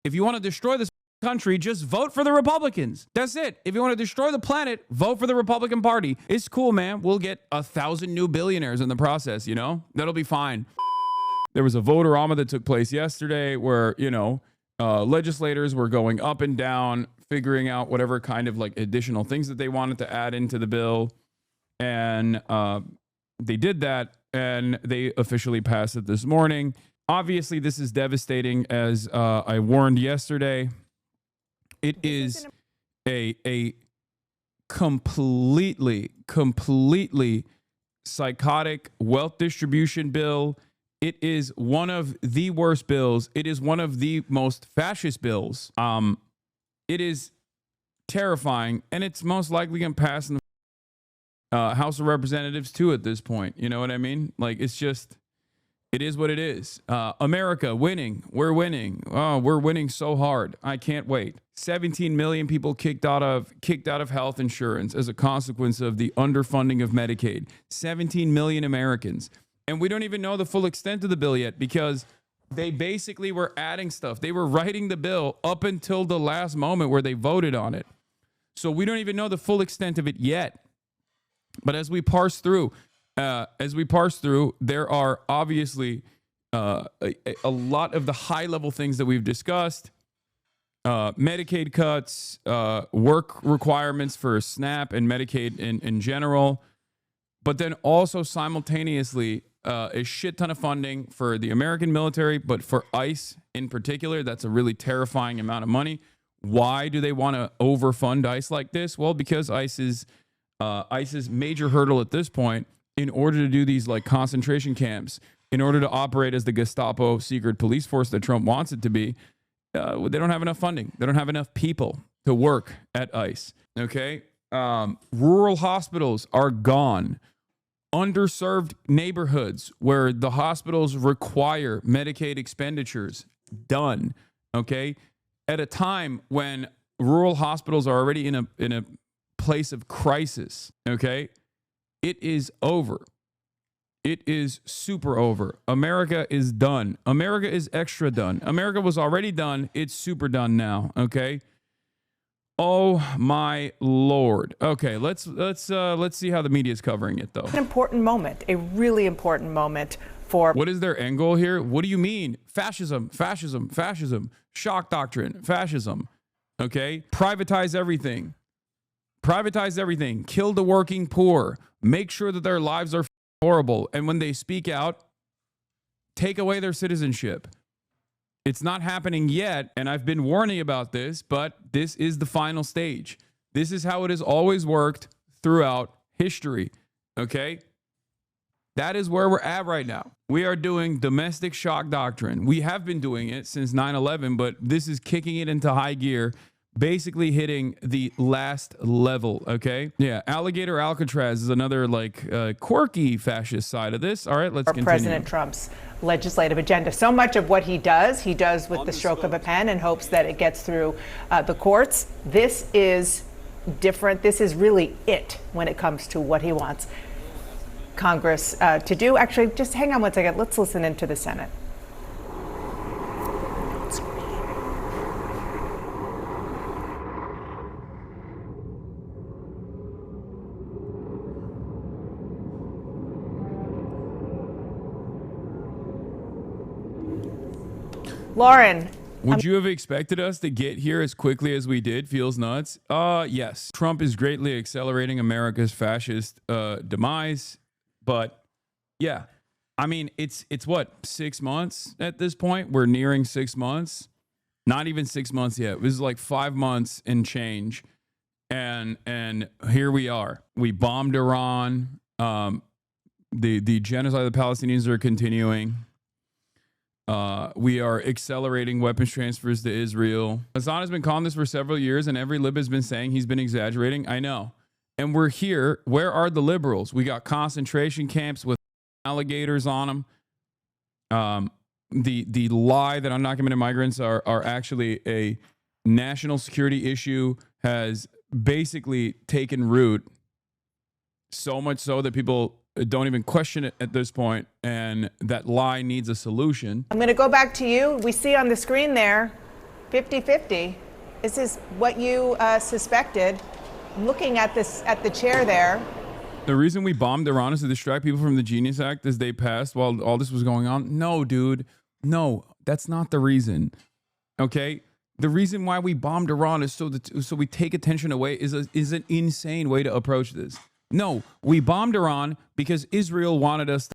If you want to destroy this country, just vote for the Republicans. That's it. If you want to destroy the planet, vote for the Republican Party. It's cool, man. We'll get 1,000 new billionaires in the process, you know? That'll be fine. There was a vote-orama that took place yesterday where, you know, legislators were going up and down, figuring out whatever kind of like additional things that they wanted to add into the bill. And they did that, and they officially passed it this morning. Obviously, this is devastating, as I warned yesterday. It is a completely psychotic wealth distribution bill. It is one of the worst bills. It is one of the most fascist bills. It is terrifying, and it's most likely going to pass in the House of Representatives too at this point. You know what I mean? Like, it's just, it is what it is. America winning. We're winning. Oh, we're winning so hard. I can't wait. 17 million people kicked out of health insurance as a consequence of the underfunding of Medicaid. 17 million Americans. And we don't even know the full extent of the bill yet, because they basically were adding stuff. They were writing the bill up until the last moment where they voted on it. So we don't even know the full extent of it yet. But as we parse through, there are obviously a lot of the high-level things that we've discussed. Medicaid cuts, work requirements for SNAP and Medicaid in general, but then also simultaneously a shit ton of funding for the American military, but for ICE in particular. That's a really terrifying amount of money. Why do they want to overfund ICE like this? Well, because ICE's major hurdle at this point, in order to do these like concentration camps, in order to operate as the Gestapo secret police force that Trump wants it to be, they don't have enough funding. They don't have enough people to work at ICE. Okay. Rural hospitals are gone. Underserved neighborhoods where the hospitals require Medicaid expenditures, done. Okay. At a time when rural hospitals are already in a place of crisis. Okay. It is over. It is super over. America is done. America is extra done. America was already done. It's super done now. Okay. Oh my Lord. Okay, let's see how the media is covering it though. An important moment, a really important moment for. What is their end goal here? What do you mean? Fascism, fascism, fascism, shock doctrine, fascism. Okay, privatize everything. Privatize everything. Kill the working poor. Make sure that their lives are horrible. And when they speak out, take away their citizenship. It's not happening yet, and I've been warning about this, but this is the final stage. This is how it has always worked throughout history, okay? That is where we're at right now. We are doing domestic shock doctrine. We have been doing it since 9/11, but this is kicking it into high gear, basically hitting the last level, okay? Yeah, Alligator Alcatraz is another like quirky fascist side of this. All right, let's continue. President Trump's legislative agenda. So much of what he does with the stroke of a pen in hopes that it gets through the courts. This is different. This is really it when it comes to what he wants Congress to do. Actually, just hang on one second. Let's listen into the Senate. Lauren. Would you have expected us to get here as quickly as we did? Feels nuts. Yes. Trump is greatly accelerating America's fascist demise. But yeah, I mean, it's what, 6 months at this point? We're nearing 6 months. Not even 6 months yet. It was like 5 months and change. And here we are. We bombed Iran. The genocide of the Palestinians are continuing. We are accelerating weapons transfers to Israel. Hasan has been calling this for several years, and every lib has been saying he's been exaggerating. I know. And we're here. Where are the liberals? We got concentration camps with alligators on them. The lie that undocumented migrants are actually a national security issue has basically taken root, so much so that people don't even question it at this point, and that lie needs a solution. I'm going to go back to you. We see on the screen there 50-50. This is what you suspected. Looking at this, at the chair there. The reason we bombed Iran is to distract people from the Genius Act as they passed while all this was going on. No, dude. No, that's not the reason. Okay? The reason why we bombed Iran is so we take attention away is an insane way to approach this. No, we bombed Iran because Israel wanted us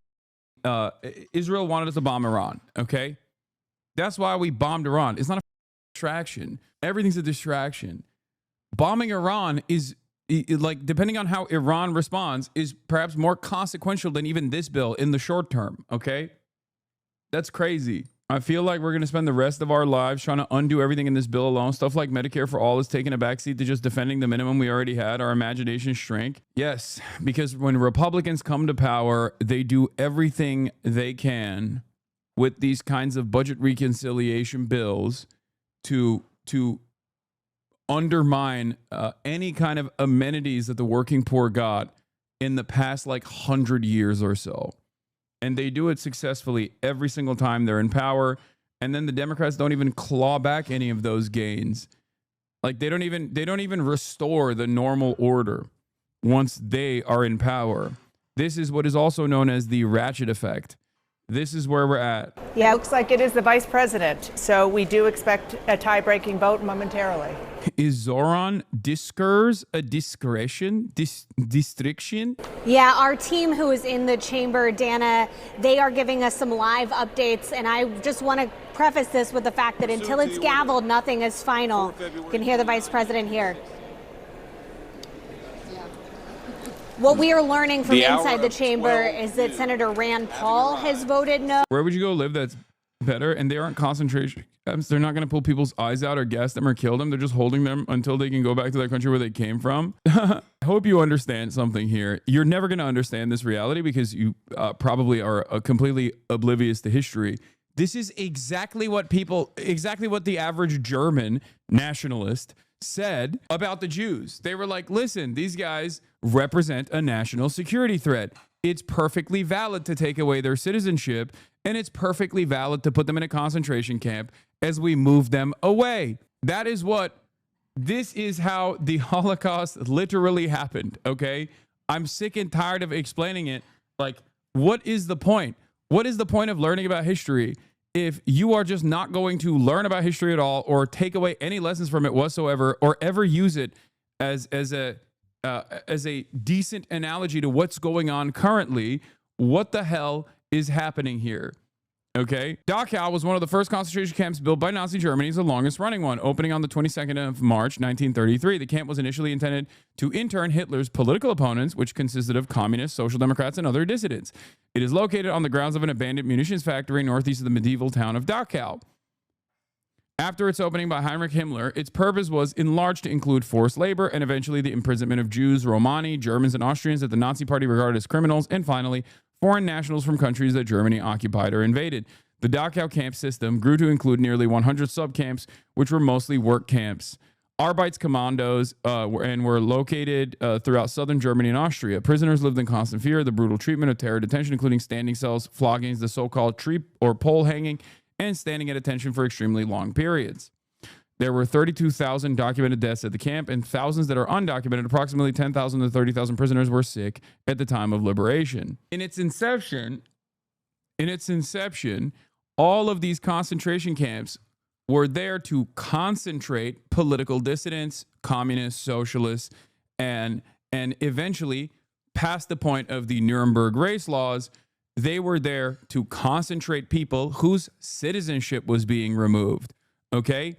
to bomb Iran, okay? That's why we bombed Iran. It's not a distraction. Everything's a distraction. Bombing Iran is like, depending on how Iran responds, is perhaps more consequential than even this bill in the short term, okay? That's crazy. I feel like we're going to spend the rest of our lives trying to undo everything in this bill alone. Stuff like Medicare for all is taking a backseat to just defending the minimum we already had. Our imaginations shrink. Yes, because when Republicans come to power, they do everything they can with these kinds of budget reconciliation bills to undermine any kind of amenities that the working poor got in the past like 100 years or so. And they do it successfully every single time they're in power. And then the Democrats don't even claw back any of those gains. Like they don't even restore the normal order once they are in power. This is what is also known as the ratchet effect. This is where we're at. Yeah, it looks like it is the vice president. So we do expect a tie-breaking vote momentarily. Is Zoran Diskurs a discretion? Distriction? Yeah, our team who is in the chamber, Dana, they are giving us some live updates. And I just want to preface this with the fact that until it's gavelled, nothing is final. You can hear the vice president here. What we are learning from inside the chamber is that Senator Rand Paul has voted no. Where would you go live that's better? And they aren't concentration camps. They're not going to pull people's eyes out or gas them or kill them. They're just holding them until they can go back to their country where they came from. I hope you understand something here. You're never going to understand this reality because you probably are completely oblivious to history. This is exactly what the average German nationalist said about the Jews. They were like, listen, these guys represent a national security threat. It's perfectly valid to take away their citizenship, and it's perfectly valid to put them in a concentration camp as we move them away. This is how the Holocaust literally happened, okay? I'm sick and tired of explaining it. Like, what is the point? What is the point of learning about history if you are just not going to learn about history at all or take away any lessons from it whatsoever or ever use it as a decent analogy to what's going on currently? What the hell is happening here? Okay. Dachau was one of the first concentration camps built by Nazi Germany. It's the longest running one, opening on the 22nd of March, 1933. The camp was initially intended to intern Hitler's political opponents, which consisted of communists, social democrats, and other dissidents. It is located on the grounds of an abandoned munitions factory northeast of the medieval town of Dachau. After its opening by Heinrich Himmler, its purpose was enlarged to include forced labor and eventually the imprisonment of Jews, Romani, Germans, and Austrians that the Nazi Party regarded as criminals, and finally, foreign nationals from countries that Germany occupied or invaded. The Dachau camp system grew to include nearly 100 subcamps, which were mostly work camps. Arbeitskommandos were located throughout southern Germany and Austria. Prisoners lived in constant fear of the brutal treatment of terror detention, including standing cells, floggings, the so-called tree or pole hanging, and standing at attention for extremely long periods. There were 32,000 documented deaths at the camp and thousands that are undocumented. Approximately 10,000 to 30,000 prisoners were sick at the time of liberation. In its inception, all of these concentration camps were there to concentrate political dissidents, communists, socialists, and eventually, past the point of the Nuremberg race laws, they were there to concentrate people whose citizenship was being removed, okay?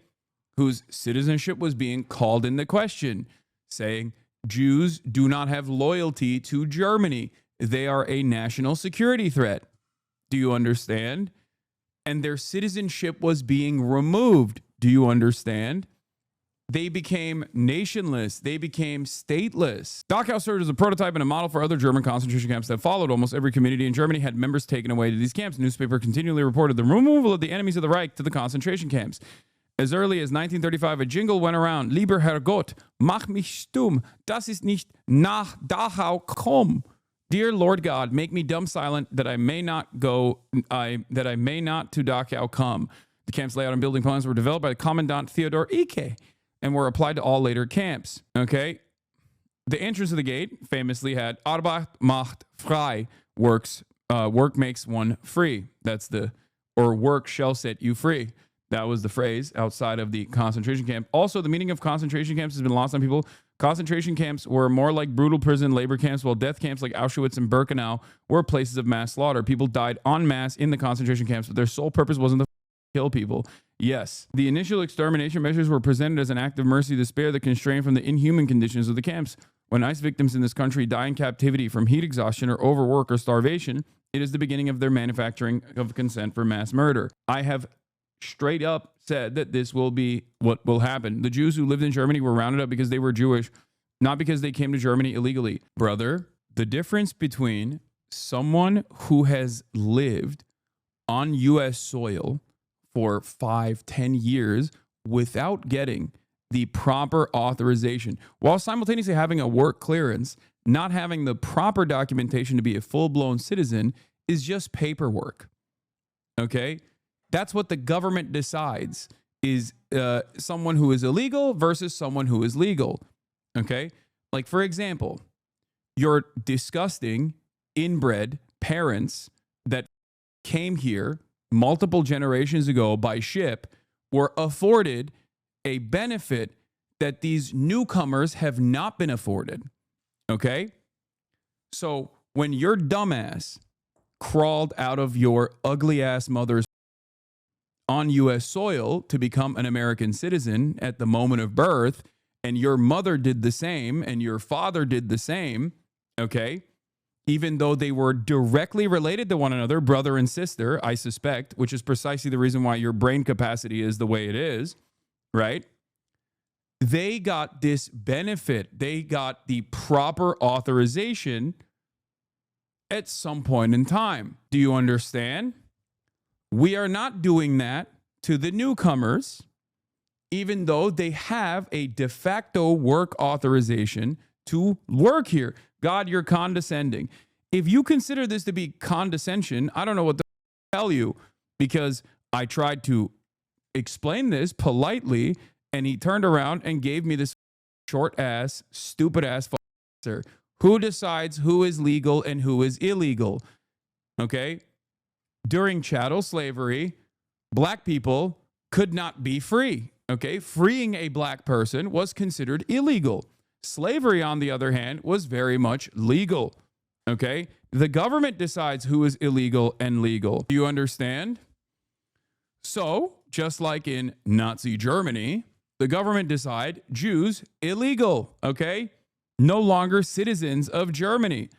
Whose citizenship was being called into question, saying Jews do not have loyalty to Germany. They are a national security threat. Do you understand? And their citizenship was being removed. Do you understand? They became nationless. They became stateless. Dachau served as a prototype and a model for other German concentration camps that followed. Almost every community in Germany had members taken away to these camps. The newspaper continually reported the removal of the enemies of the Reich to the concentration camps. As early as 1935, a jingle went around, Lieber Herr Gott, mach mich stumm, das ist nicht nach Dachau komm. Dear Lord God, make me dumb silent that I may not to Dachau come. The camp's layout and building plans were developed by the Commandant Theodor Ike and were applied to all later camps. Okay. The entrance of the gate famously had Arbeit macht frei, work makes one free. That's or work shall set you free. That was the phrase outside of the concentration camp. Also, the meaning of concentration camps has been lost on people. Concentration camps were more like brutal prison labor camps, while death camps like Auschwitz and Birkenau were places of mass slaughter. People died en masse in the concentration camps, but their sole purpose wasn't to kill people. Yes, the initial extermination measures were presented as an act of mercy to spare the constraint from the inhuman conditions of the camps. When ICE victims in this country die in captivity from heat exhaustion or overwork or starvation, it is the beginning of their manufacturing of consent for mass murder. I have straight up said that this will be what will happen. The Jews who lived in Germany were rounded up because they were Jewish, not because they came to Germany illegally. Brother, the difference between someone who has lived on U.S. soil for 5-10 years without getting the proper authorization, while simultaneously having a work clearance, not having the proper documentation to be a full-blown citizen, is just paperwork. Okay? That's what the government decides is someone who is illegal versus someone who is legal. Okay? Like, for example, your disgusting inbred parents that came here multiple generations ago by ship were afforded a benefit that these newcomers have not been afforded. Okay? So when your dumbass crawled out of your ugly ass mother's on U.S. soil to become an American citizen at the moment of birth, and your mother did the same, and your father did the same, okay? Even though they were directly related to one another, brother and sister, I suspect, which is precisely the reason why your brain capacity is the way it is, right? They got this benefit. They got the proper authorization at some point in time. Do you understand? We are not doing that to the newcomers, even though they have a de facto work authorization to work here. God, you're condescending. If you consider this to be condescension, I don't know what to tell you, because I tried to explain this politely, and he turned around and gave me this short ass, stupid ass answer. Who decides who is legal and who is illegal? Okay? During chattel slavery, black people could not be free. Okay? Freeing a black person was considered illegal. Slavery, on the other hand, was very much legal. Okay? The government decides who is illegal and legal. Do you understand? So, just like in Nazi Germany, the government decide Jews illegal. Okay? No longer citizens of Germany.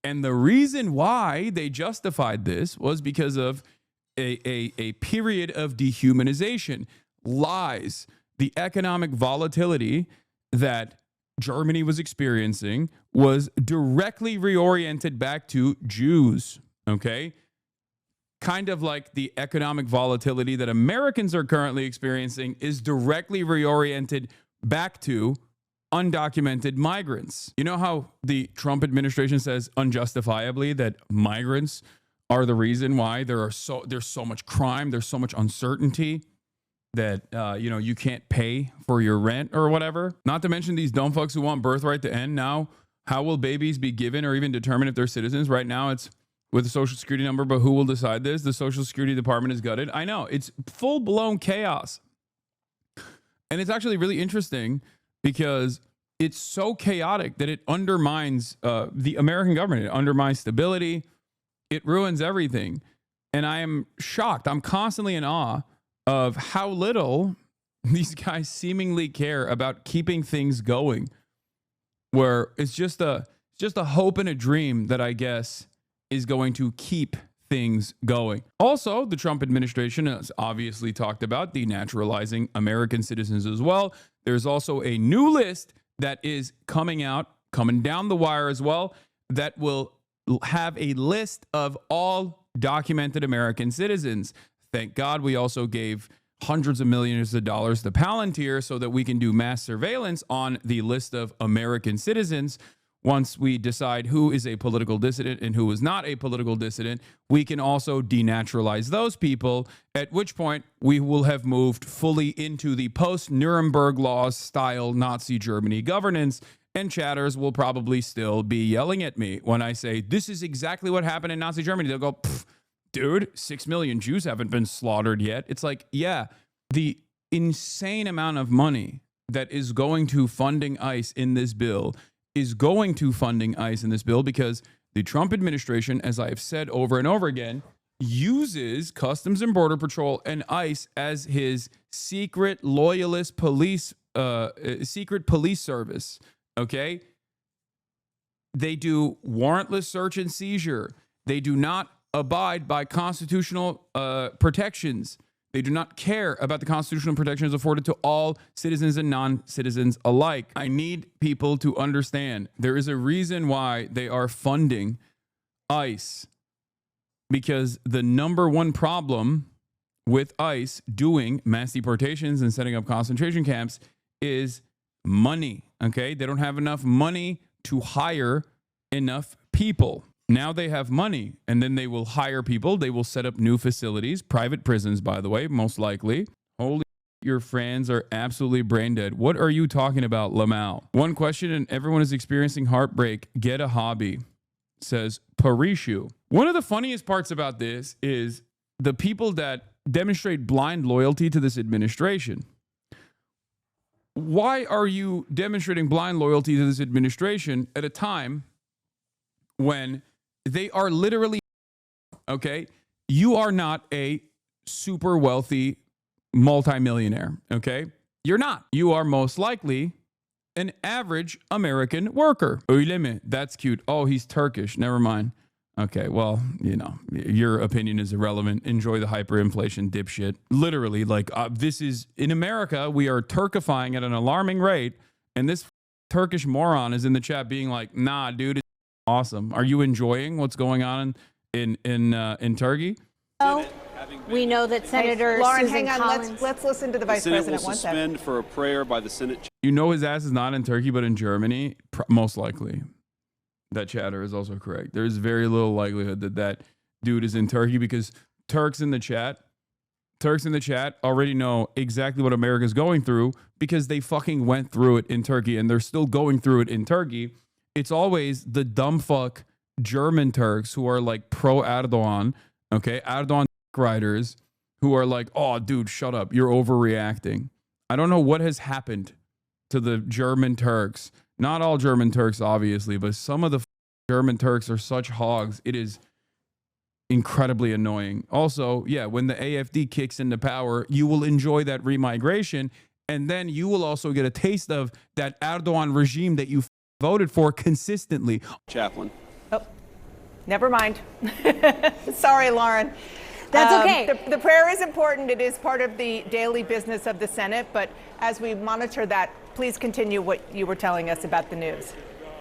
And the reason why they justified this was because of a period of dehumanization, lies, the economic volatility that Germany was experiencing was directly reoriented back to Jews, okay? Kind of like the economic volatility that Americans are currently experiencing is directly reoriented back to undocumented migrants. You know how the Trump administration says unjustifiably that migrants are the reason why there's so much crime, there's so much uncertainty that you can't pay for your rent or whatever. Not to mention these dumb fucks who want birthright to end. Now, how will babies be given or even determined if they're citizens? Right now, it's with a social security number, but who will decide this? The Social Security Department is gutted. I know, it's full-blown chaos. And it's actually really interesting because it's so chaotic that it undermines the American government. It undermines stability. It ruins everything. And I am shocked. I'm constantly in awe of how little these guys seemingly care about keeping things going, where it's just a hope and a dream that I guess is going to keep things going. Also, the Trump administration has obviously talked about denaturalizing American citizens as well. There's also a new list that is coming down the wire as well, that will have a list of all documented American citizens. Thank God we also gave hundreds of millions of dollars to Palantir so that we can do mass surveillance on the list of American citizens, once we decide who is a political dissident and who is not a political dissident, we can also denaturalize those people, at which point we will have moved fully into the post-Nuremberg laws style Nazi Germany governance, and chatters will probably still be yelling at me when I say, this is exactly what happened in Nazi Germany. They'll go, dude, 6 million Jews haven't been slaughtered yet. It's like, yeah, the insane amount of money that is going to funding ICE in this bill is going to funding ICE in this bill because the Trump administration, as I have said over and over again, uses Customs and Border Patrol and ICE as his secret loyalist police, secret police service. Okay? They do warrantless search and seizure. They do not abide by constitutional protections. They do not care about the constitutional protections afforded to all citizens and non-citizens alike. I need people to understand there is a reason why they are funding ICE, because the number one problem with ICE doing mass deportations and setting up concentration camps is money. Okay? They don't have enough money to hire enough people. Now they have money, and then they will hire people. They will set up new facilities, private prisons, by the way, most likely. Holy, your fans are absolutely brain dead. What are you talking about, Lamau? One question, and everyone is experiencing heartbreak. Get a hobby, says Parishu. One of the funniest parts about this is the people that demonstrate blind loyalty to this administration. Why are you demonstrating blind loyalty to this administration at a time when they are literally, okay? You are not a super wealthy multimillionaire, okay? You're not. You are most likely an average American worker. Öyle mi? That's cute. Oh, he's Turkish. Never mind. Okay, well, you know, your opinion is irrelevant. Enjoy the hyperinflation, dipshit. Literally, like, this is, in America, we are Turkifying at an alarming rate, and this Turkish moron is in the chat being like, nah, dude, it's awesome. Are you enjoying what's going on in Turkey? Oh, we know that Senator Lauren, Susan hang on. Collins. Let's listen to the Vice Senate President will one second. suspend for a prayer by the Senate. You know his ass is not in Turkey, but in Germany, most likely. That chatter is also correct. There's very little likelihood that that dude is in Turkey, because Turks in the chat already know exactly what America's going through, because they fucking went through it in Turkey and they're still going through it in Turkey. It's always the dumb fuck German Turks who are like pro Erdogan, okay? Erdogan riders who are like, oh, dude, shut up. You're overreacting. I don't know what has happened to the German Turks. Not all German Turks, obviously, but some of the German Turks are such hogs. It is incredibly annoying. Also, yeah, when the AfD kicks into power, you will enjoy that remigration, and then you will also get a taste of that Erdogan regime that you voted for consistently. Chaplain. Oh, never mind. Sorry, Lauren. That's okay. The prayer is important. It is part of the daily business of the Senate. But as we monitor that, please continue what you were telling us about the news.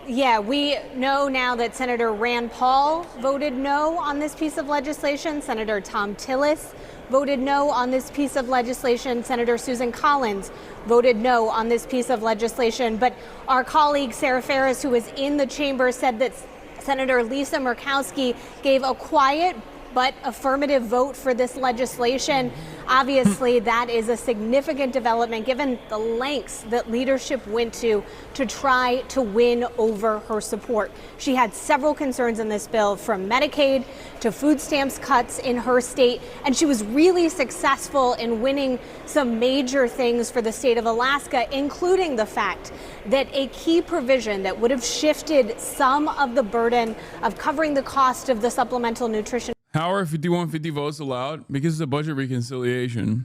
Yeah, we know now that Senator Rand Paul voted no on this piece of legislation. Senator Tom Tillis voted no on this piece of legislation. Senator Susan Collins voted no on this piece of legislation. But our colleague Sarah Ferris, who was in the chamber, said that Senator Lisa Murkowski gave a quiet but affirmative vote for this legislation. Obviously, that is a significant development given the lengths that leadership went to try to win over her support. She had several concerns in this bill, from Medicaid to food stamps cuts in her state, and she was really successful in winning some major things for the state of Alaska, including the fact that a key provision that would have shifted some of the burden of covering the cost of the supplemental nutrition. How are 5150 votes allowed? Because it's a budget reconciliation.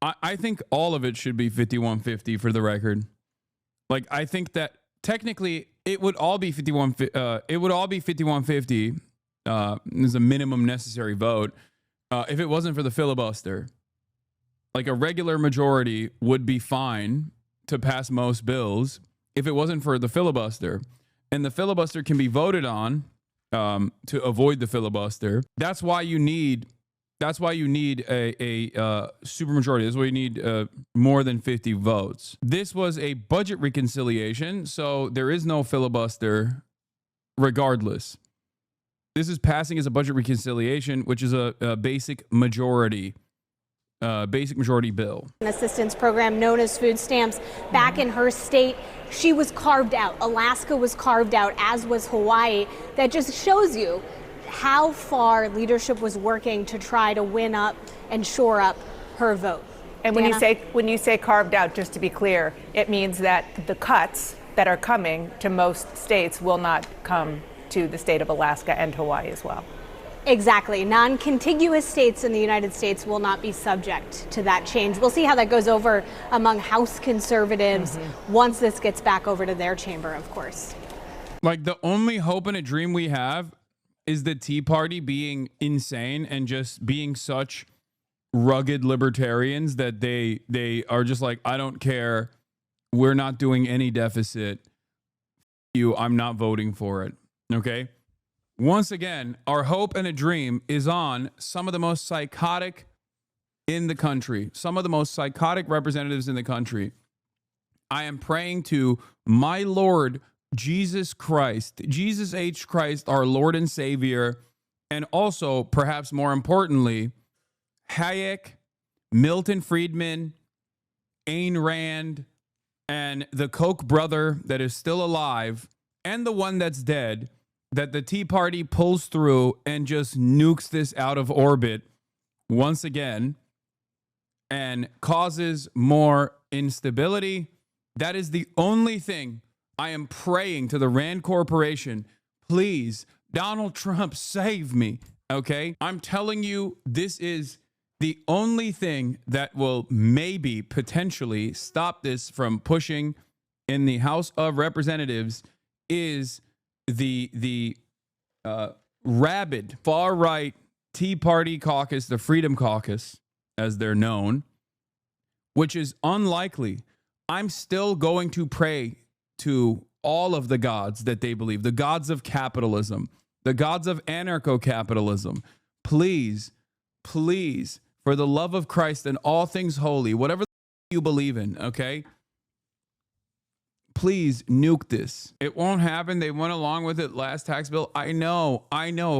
I think all of it should be 5150 for the record. Like, I think that technically it would all be 5150 as a minimum necessary vote if it wasn't for the filibuster. Like, a regular majority would be fine to pass most bills if it wasn't for the filibuster. And the filibuster can be voted on to avoid the filibuster. That's why you need That's why you need a supermajority. That's why you need more than 50 votes. This was a budget reconciliation, so there is no filibuster regardless. This is passing as a budget reconciliation, which is a basic majority bill. An assistance program known as food stamps back in her state. She was carved out. Alaska was carved out, as was Hawaii. That just shows you how far leadership was working to try to win up and shore up her vote. And when you say carved out, just to be clear, it means that the cuts that are coming to most states will not come to the state of Alaska and Hawaii as well. Exactly. Non-contiguous states in the United States will not be subject to that change. We'll see how that goes over among House conservatives once this gets back over to their chamber, of course. Like, the only hope and a dream we have is the Tea Party being insane and just being such rugged libertarians that they are just like, I don't care. We're not doing any deficit. I'm not voting for it. Okay? Once again, our hope and a dream is on some of the most psychotic in the country, some of the most psychotic representatives in the country. I am praying to my Lord Jesus Christ, Jesus H. Christ, our Lord and Savior, and also, perhaps more importantly, Hayek, Milton Friedman, Ayn Rand, and the Koch brother that is still alive, and the one that's dead, that the Tea Party pulls through and just nukes this out of orbit once again and causes more instability. That is the only thing I am praying to the Rand Corporation. Please, Donald Trump, save me. Okay? I'm telling you, this is the only thing that will maybe potentially stop this from pushing in the House of Representatives is the rabid far-right Tea Party caucus, the Freedom Caucus, as they're known, which is unlikely. I'm still going to pray to all of the gods that they believe, the gods of capitalism, the gods of anarcho-capitalism. Please, please, for the love of Christ and all things holy, whatever you believe in, okay? Please nuke this. It won't happen. They went along with it last tax bill. I know,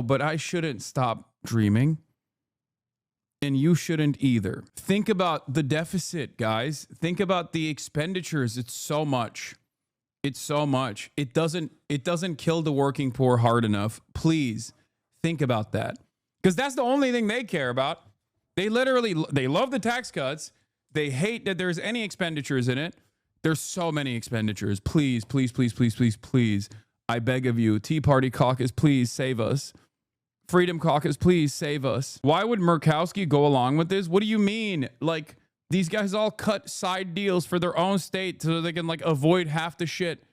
but I shouldn't stop dreaming. And you shouldn't either. Think about the deficit, guys. Think about the expenditures. It's so much. It's so much. It doesn't kill the working poor hard enough. Please think about that. Because that's the only thing they care about. They love the tax cuts. They hate that there's any expenditures in it. There's so many expenditures. Please, please, please, please, please, please. I beg of you. Tea Party caucus, please save us. Freedom Caucus, please save us. Why would Murkowski go along with this? What do you mean? Like, these guys all cut side deals for their own state so they can like avoid half the shit,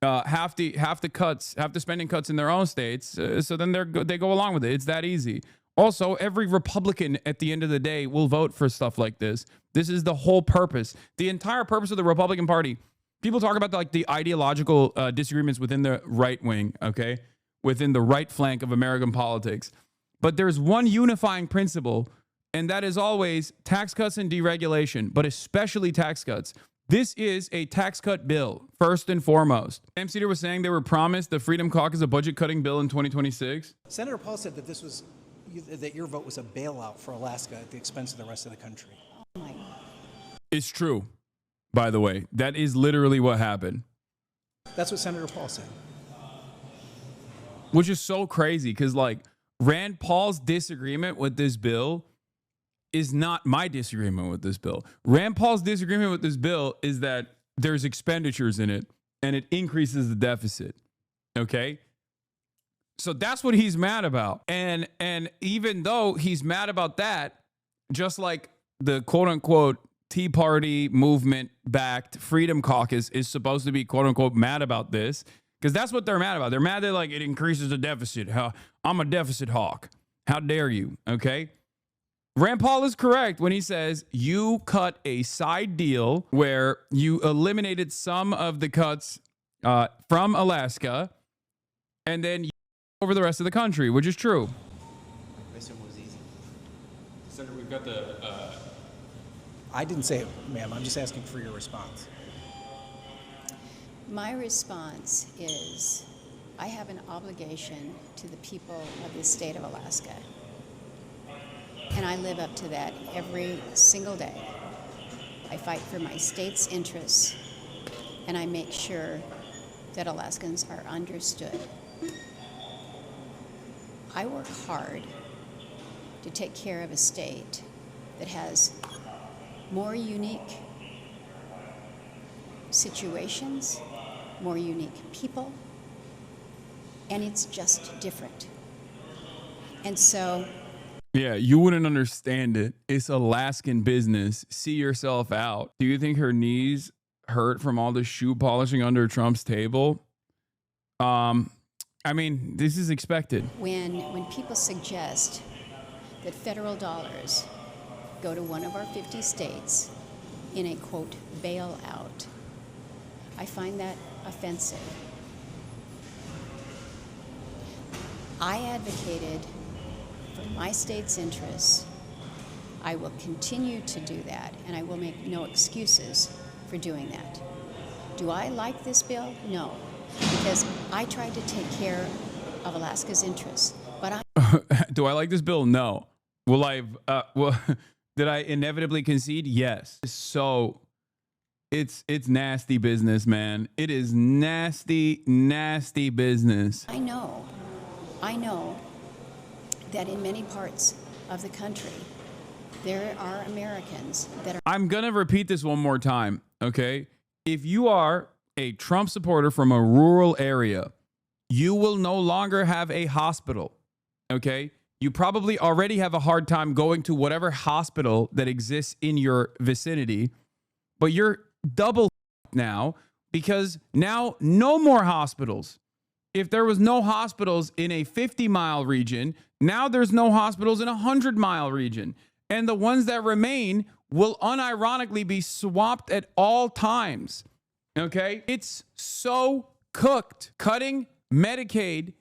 half the spending cuts in their own states. So then they go along with it. It's that easy. Also, every Republican at the end of the day will vote for stuff like this. This is the whole purpose. The entire purpose of the Republican Party. People talk about the ideological disagreements within the right wing, okay? Within the right flank of American politics. But there's one unifying principle, and that is always tax cuts and deregulation, but especially tax cuts. This is a tax cut bill, first and foremost. Sam Cedar was saying they were promised the Freedom Caucus a budget cutting bill in 2026. Senator Paul said that that your vote was a bailout for Alaska at the expense of the rest of the country. It's true, by the way. That is literally what happened. That's what Senator Paul said. Which is so crazy because, like, Rand Paul's disagreement with this bill is not my disagreement with this bill. Rand Paul's disagreement with this bill is that there's expenditures in it and it increases the deficit. Okay? So that's what he's mad about. And even though he's mad about that, just like the quote unquote Tea Party movement backed Freedom Caucus is supposed to be quote unquote mad about this, because that's what they're mad about. They're mad that like it increases the deficit. I'm a deficit hawk. How dare you? Okay. Rand Paul is correct when he says you cut a side deal where you eliminated some of the cuts from Alaska and then you over the rest of the country, which is true. got the. I didn't say it, ma'am. I'm just asking for your response. My response is I have an obligation to the people of the state of Alaska. And I live up to that every single day. I fight for my state's interests, and I make sure that Alaskans are understood. I work hard to take care of a state that has more unique situations, more unique people, and it's just different. And so, Yeah, you wouldn't understand it. It's Alaskan business. See yourself out. Do you think her knees hurt from all the shoe polishing under Trump's table? I mean, this is expected. when people suggest that federal dollars go to one of our 50 states in a, quote, bailout, I find that offensive. I advocated for my state's interests. I will continue to do that, and I will make no excuses for doing that. Do I like this bill? No, because I tried to take care of Alaska's interests, but I Do I like this bill? No. Will I? Did I inevitably concede? Yes. So it's nasty business, man. It is nasty, nasty business. I know that in many parts of the country, there are Americans that are. I'm going to repeat this one more time, okay? If you are a Trump supporter from a rural area, you will no longer have a hospital, okay? You probably already have a hard time going to whatever hospital that exists in your vicinity, but you're double now because now no more hospitals. If there was no hospitals in a 50-mile region, now there's no hospitals in a 100-mile region. And the ones that remain will unironically be swapped at all times. Okay? It's so cooked. Cutting Medicaid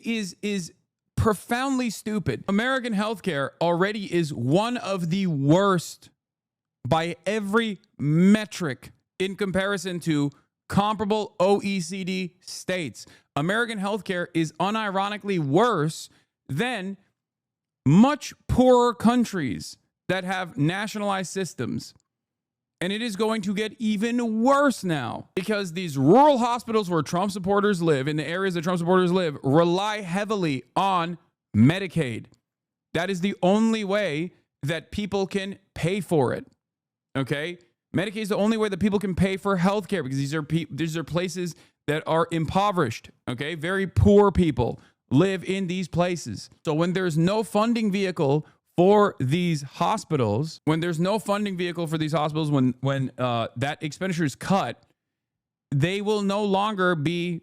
is profoundly stupid. American healthcare already is one of the worst by every metric in comparison to comparable OECD states. American healthcare is unironically worse than much poorer countries that have nationalized systems. And it is going to get even worse now because these rural hospitals where Trump supporters live, in the areas that Trump supporters live, rely heavily on Medicaid. That is the only way that people can pay for it. Okay? Medicaid is the only way that people can pay for healthcare because these are places that are impoverished. Okay? Very poor people live in these places. So when there's no funding vehicle for these hospitals, when that expenditure is cut, they will no longer be,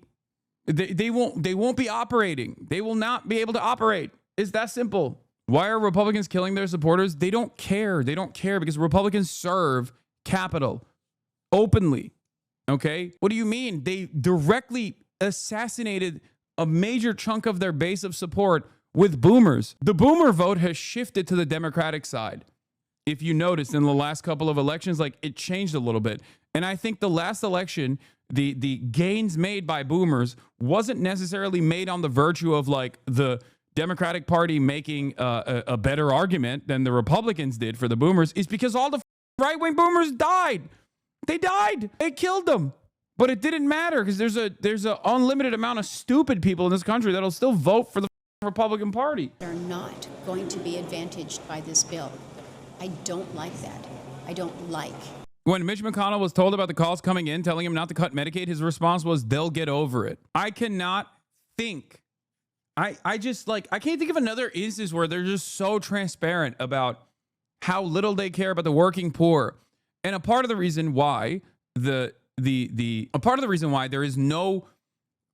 they won't be operating. They will not be able to operate. It's that simple. Why are Republicans killing their supporters? They don't care. They don't care because Republicans serve capital openly. Okay? What do you mean? They directly assassinated a major chunk of their base of support with boomers. The boomer vote has shifted to the Democratic side. If you noticed in the last couple of elections, like it changed a little bit. And I think the last election, the gains made by boomers wasn't necessarily made on the virtue of like the Democratic Party making a better argument than the Republicans did for the boomers. It's because all the right-wing boomers died. They died. They killed them. But it didn't matter because there's a unlimited amount of stupid people in this country that'll still vote for the Republican Party. Are not going to be advantaged by this bill. I don't like that. I don't like. When Mitch McConnell was told about the calls coming in telling him not to cut Medicaid, his response was, they'll get over it. I cannot think. I can't think of another instance where they're just so transparent about how little they care about the working poor. And a part of the reason why there is no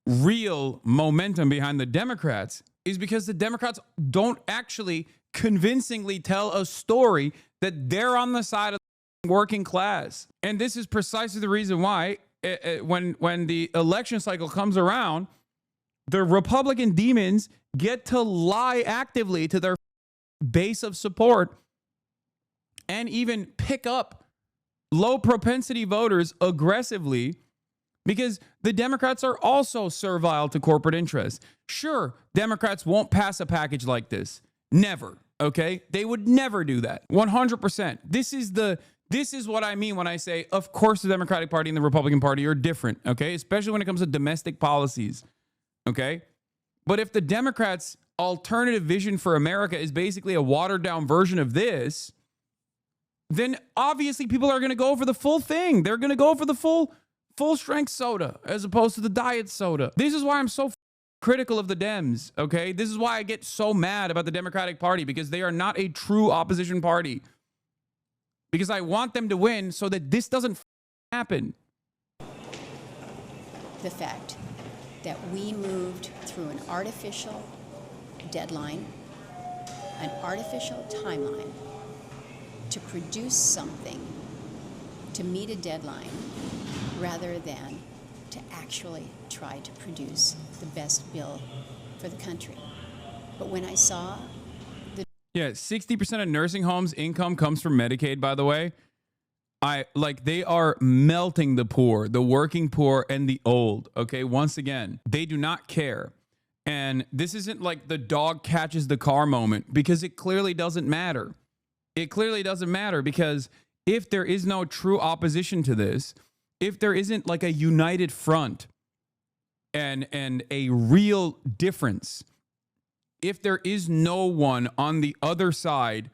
real momentum behind the Democrats is because the Democrats don't actually convincingly tell a story that they're on the side of the working class. And this is precisely the reason why when the election cycle comes around, the Republican demons get to lie actively to their base of support and even pick up low propensity voters aggressively, because the Democrats are also servile to corporate interests. Sure, Democrats won't pass a package like this. Never. Okay? They would never do that. 100%. This is what I mean when I say, of course, the Democratic Party and the Republican Party are different. Okay? Especially when it comes to domestic policies. Okay? But if the Democrats' alternative vision for America is basically a watered down version of this, then obviously people are going to go for the full thing. They're going to go for the full strength soda as opposed to the diet soda. This is why I'm so critical of the Dems, okay? This is why I get so mad about the Democratic Party, because they are not a true opposition party. Because I want them to win so that this doesn't happen. The fact that we moved through an artificial deadline, an artificial timeline, to produce something, to meet a deadline, rather than to actually try to produce the best bill for the country. But when I saw the... Yeah, 60% of nursing homes' income comes from Medicaid, by the way. They are melting the poor, the working poor, and the old, okay? Once again, they do not care. And this isn't like the dog catches the car moment, because it clearly doesn't matter. It clearly doesn't matter, because if there is no true opposition to this, if there isn't like a united front and a real difference, if there is no one on the other side,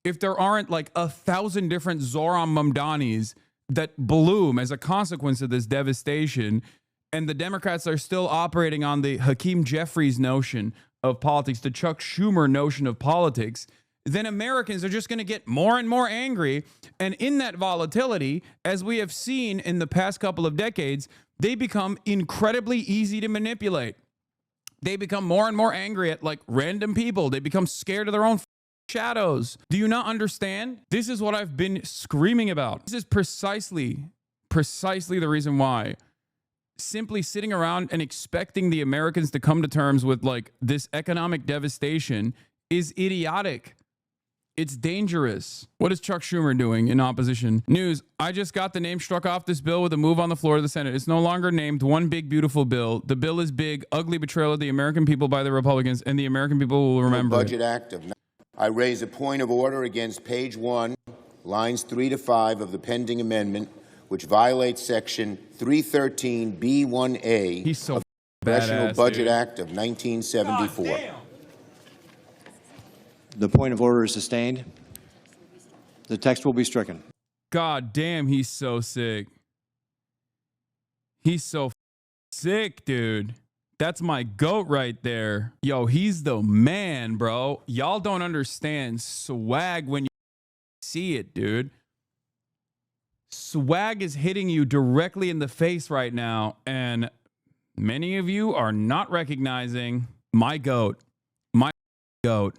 if there aren't like 1,000 different Zoran Mamdanis that bloom as a consequence of this devastation, and the Democrats are still operating on the Hakeem Jeffries notion of politics, the Chuck Schumer notion of politics, then Americans are just going to get more and more angry. And in that volatility, as we have seen in the past couple of decades, they become incredibly easy to manipulate. They become more and more angry at like random people. They become scared of their own shadows. Do you not understand? This is what I've been screaming about. This is precisely the reason why simply sitting around and expecting the Americans to come to terms with like this economic devastation is idiotic. It's dangerous. What is Chuck Schumer doing in opposition? News, I just got the name struck off this bill with a move on the floor of the Senate. It's no longer named One Big Beautiful Bill. The bill is big, ugly betrayal of the American people by the Republicans, and the American people will remember Budget it. Act of... I raise a point of order against page 1, lines 3 to 5 of the pending amendment, which violates section 313B1A He's so of the Congressional badass, Budget dude. Act of 1974. God damn. The point of order is sustained. The text will be stricken. God damn, he's so sick. He's so sick, dude. That's my goat right there. Yo, he's the man, bro. Y'all don't understand swag when you see it, dude. Swag is hitting you directly in the face right now, and many of you are not recognizing my goat. My goat.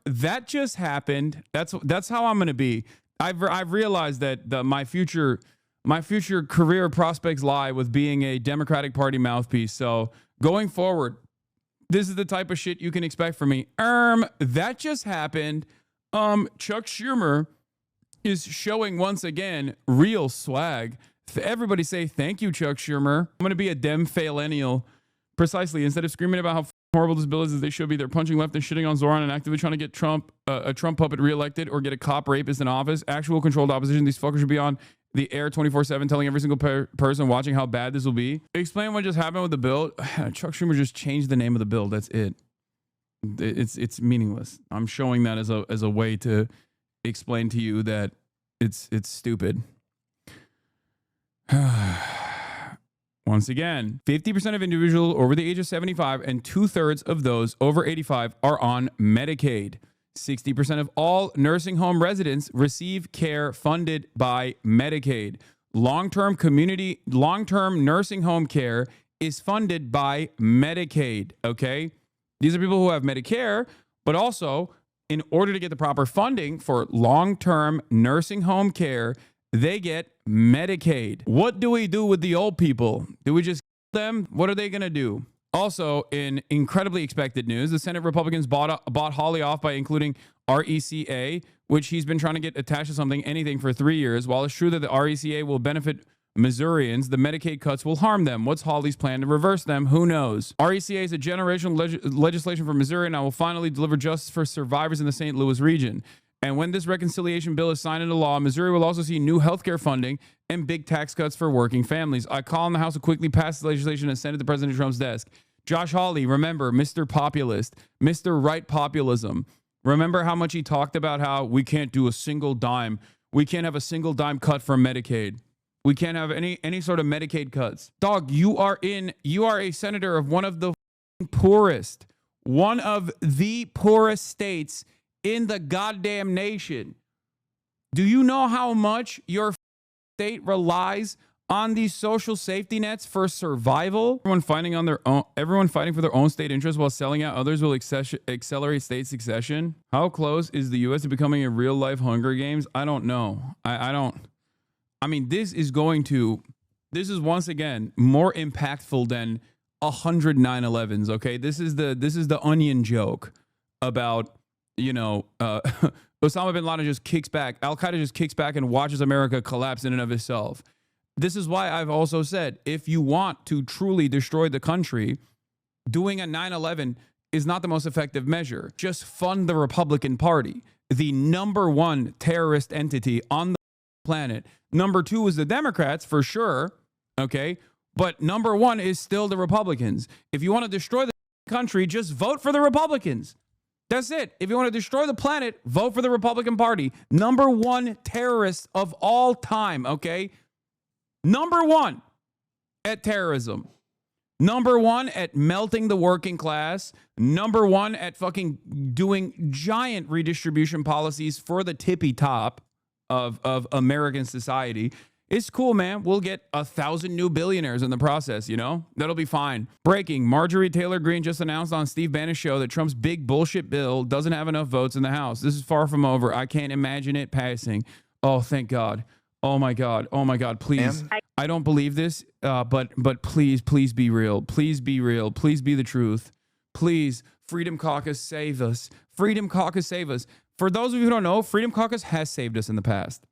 That just happened. That's how I'm gonna be. I've realized that my future career prospects lie with being a Democratic Party mouthpiece. So going forward, this is the type of shit you can expect from me. That just happened. Chuck Schumer is showing once again real swag. Everybody say thank you, Chuck Schumer. I'm gonna be a Dem faillennial. Precisely. Instead of screaming about how horrible this bill is as they should be, they're punching left and shitting on Zoran and actively trying to get a Trump puppet reelected or get a cop rapist in office. Actual controlled opposition. These fuckers should be on the air 24/7 telling every single person watching how bad this will be. Explain what just happened with the bill. Chuck Schumer just changed the name of the bill. That's it. It's meaningless. I'm showing that as a way to explain to you that it's stupid. Once again, 50% of individuals over the age of 75 and 2/3 of those over 85 are on Medicaid. 60% of all nursing home residents receive care funded by Medicaid. Long-term nursing home care is funded by Medicaid, okay? These are people who have Medicare, but also in order to get the proper funding for long-term nursing home care, they get Medicaid. What do we do with the old people? Do we just kill them? What are they going to do? Also, in incredibly expected news, the Senate Republicans bought Hawley off by including RECA, which he's been trying to get attached to anything for 3 years. While it's true that the RECA will benefit Missourians, the Medicaid cuts will harm them. What's Hawley's plan to reverse them? Who knows? RECA is a generational legislation for Missouri, and I will finally deliver justice for survivors in the St. Louis region. And when this reconciliation bill is signed into law, Missouri will also see new healthcare funding and big tax cuts for working families. I call on the House to quickly pass the legislation and send it to President Trump's desk. Josh Hawley, remember, Mr. Populist, Mr. Right Populism. Remember how much he talked about how we can't do a single dime. We can't have a single dime cut from Medicaid. We can't have any sort of Medicaid cuts. Dog, you are a senator of one of the poorest states in the goddamn nation. Do you know how much your state relies on these social safety nets for survival? Everyone fighting for their own state interests while selling out others will accelerate state succession. How close is the U.S. to becoming a real life Hunger Games? I don't know. I mean, this is once again more impactful than 100 9/11s. Okay, this is the Onion joke about, Osama bin Laden just kicks back, Al Qaeda just kicks back and watches America collapse in and of itself. This is why I've also said, if you want to truly destroy the country, doing a 9/11 is not the most effective measure. Just fund the Republican Party, the number one terrorist entity on the planet. Number two is the Democrats, for sure, okay? But number one is still the Republicans. If you want to destroy the country, just vote for the Republicans. That's it. If you want to destroy the planet, vote for the Republican Party. Number one terrorist of all time, okay? Number one at terrorism. Number one at melting the working class. Number one at fucking doing giant redistribution policies for the tippy top of American society. It's cool, man. We'll get 1,000 new billionaires in the process, That'll be fine. Breaking. Marjorie Taylor Greene just announced on Steve Bannon's show that Trump's big bullshit bill doesn't have enough votes in the House. This is far from over. I can't imagine it passing. Oh, thank God. Oh, my God. Oh, my God. Please. I don't believe this, but please be real. Please be real. Please be the truth. Please, Freedom Caucus, save us. Freedom Caucus, save us. For those of you who don't know, Freedom Caucus has saved us in the past.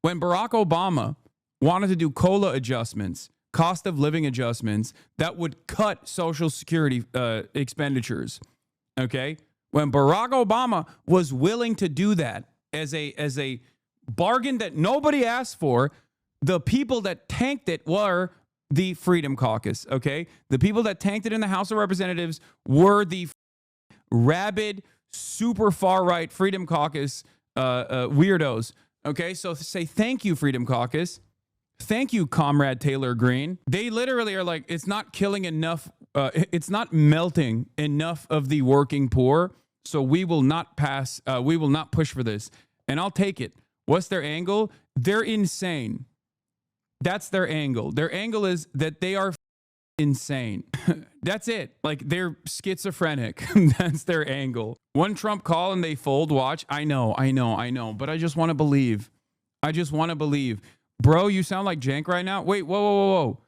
When Barack Obama wanted to do COLA adjustments, cost of living adjustments, that would cut Social Security expenditures, okay? When Barack Obama was willing to do that as a bargain that nobody asked for, the people that tanked it were the Freedom Caucus, okay? The people that tanked it in the House of Representatives were the rabid, super far-right Freedom Caucus weirdos. Okay, so say thank you, Freedom Caucus. Thank you, Comrade Taylor Greene. They literally are like, it's not killing enough, it's not melting enough of the working poor, so we will not push for this. And I'll take it. What's their angle? They're insane. That's their angle. Their angle is that they are insane. That's it. Like, they're schizophrenic. That's their angle. One Trump call and they fold. Watch. I know. But I just want to believe. Bro, you sound like Jank right now. Wait, whoa.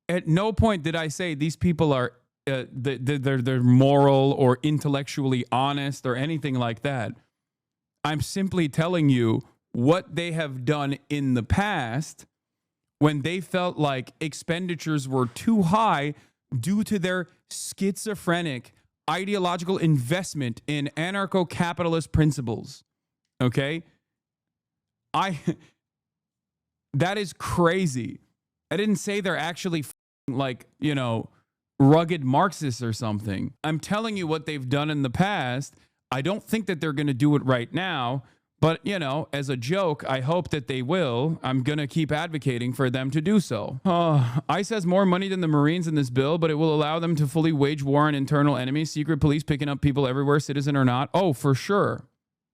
At no point did I say these people are they're moral or intellectually honest or anything like that. I'm simply telling you what they have done in the past when they felt like expenditures were too high due to their schizophrenic ideological investment in anarcho-capitalist principles. Okay? That is crazy. I didn't say they're actually rugged Marxists or something. I'm telling you what they've done in the past. I don't think that they're going to do it right now. But, as a joke, I hope that they will. I'm going to keep advocating for them to do so. ICE has more money than the Marines in this bill, but it will allow them to fully wage war on internal enemies, secret police picking up people everywhere, citizen or not. Oh, for sure.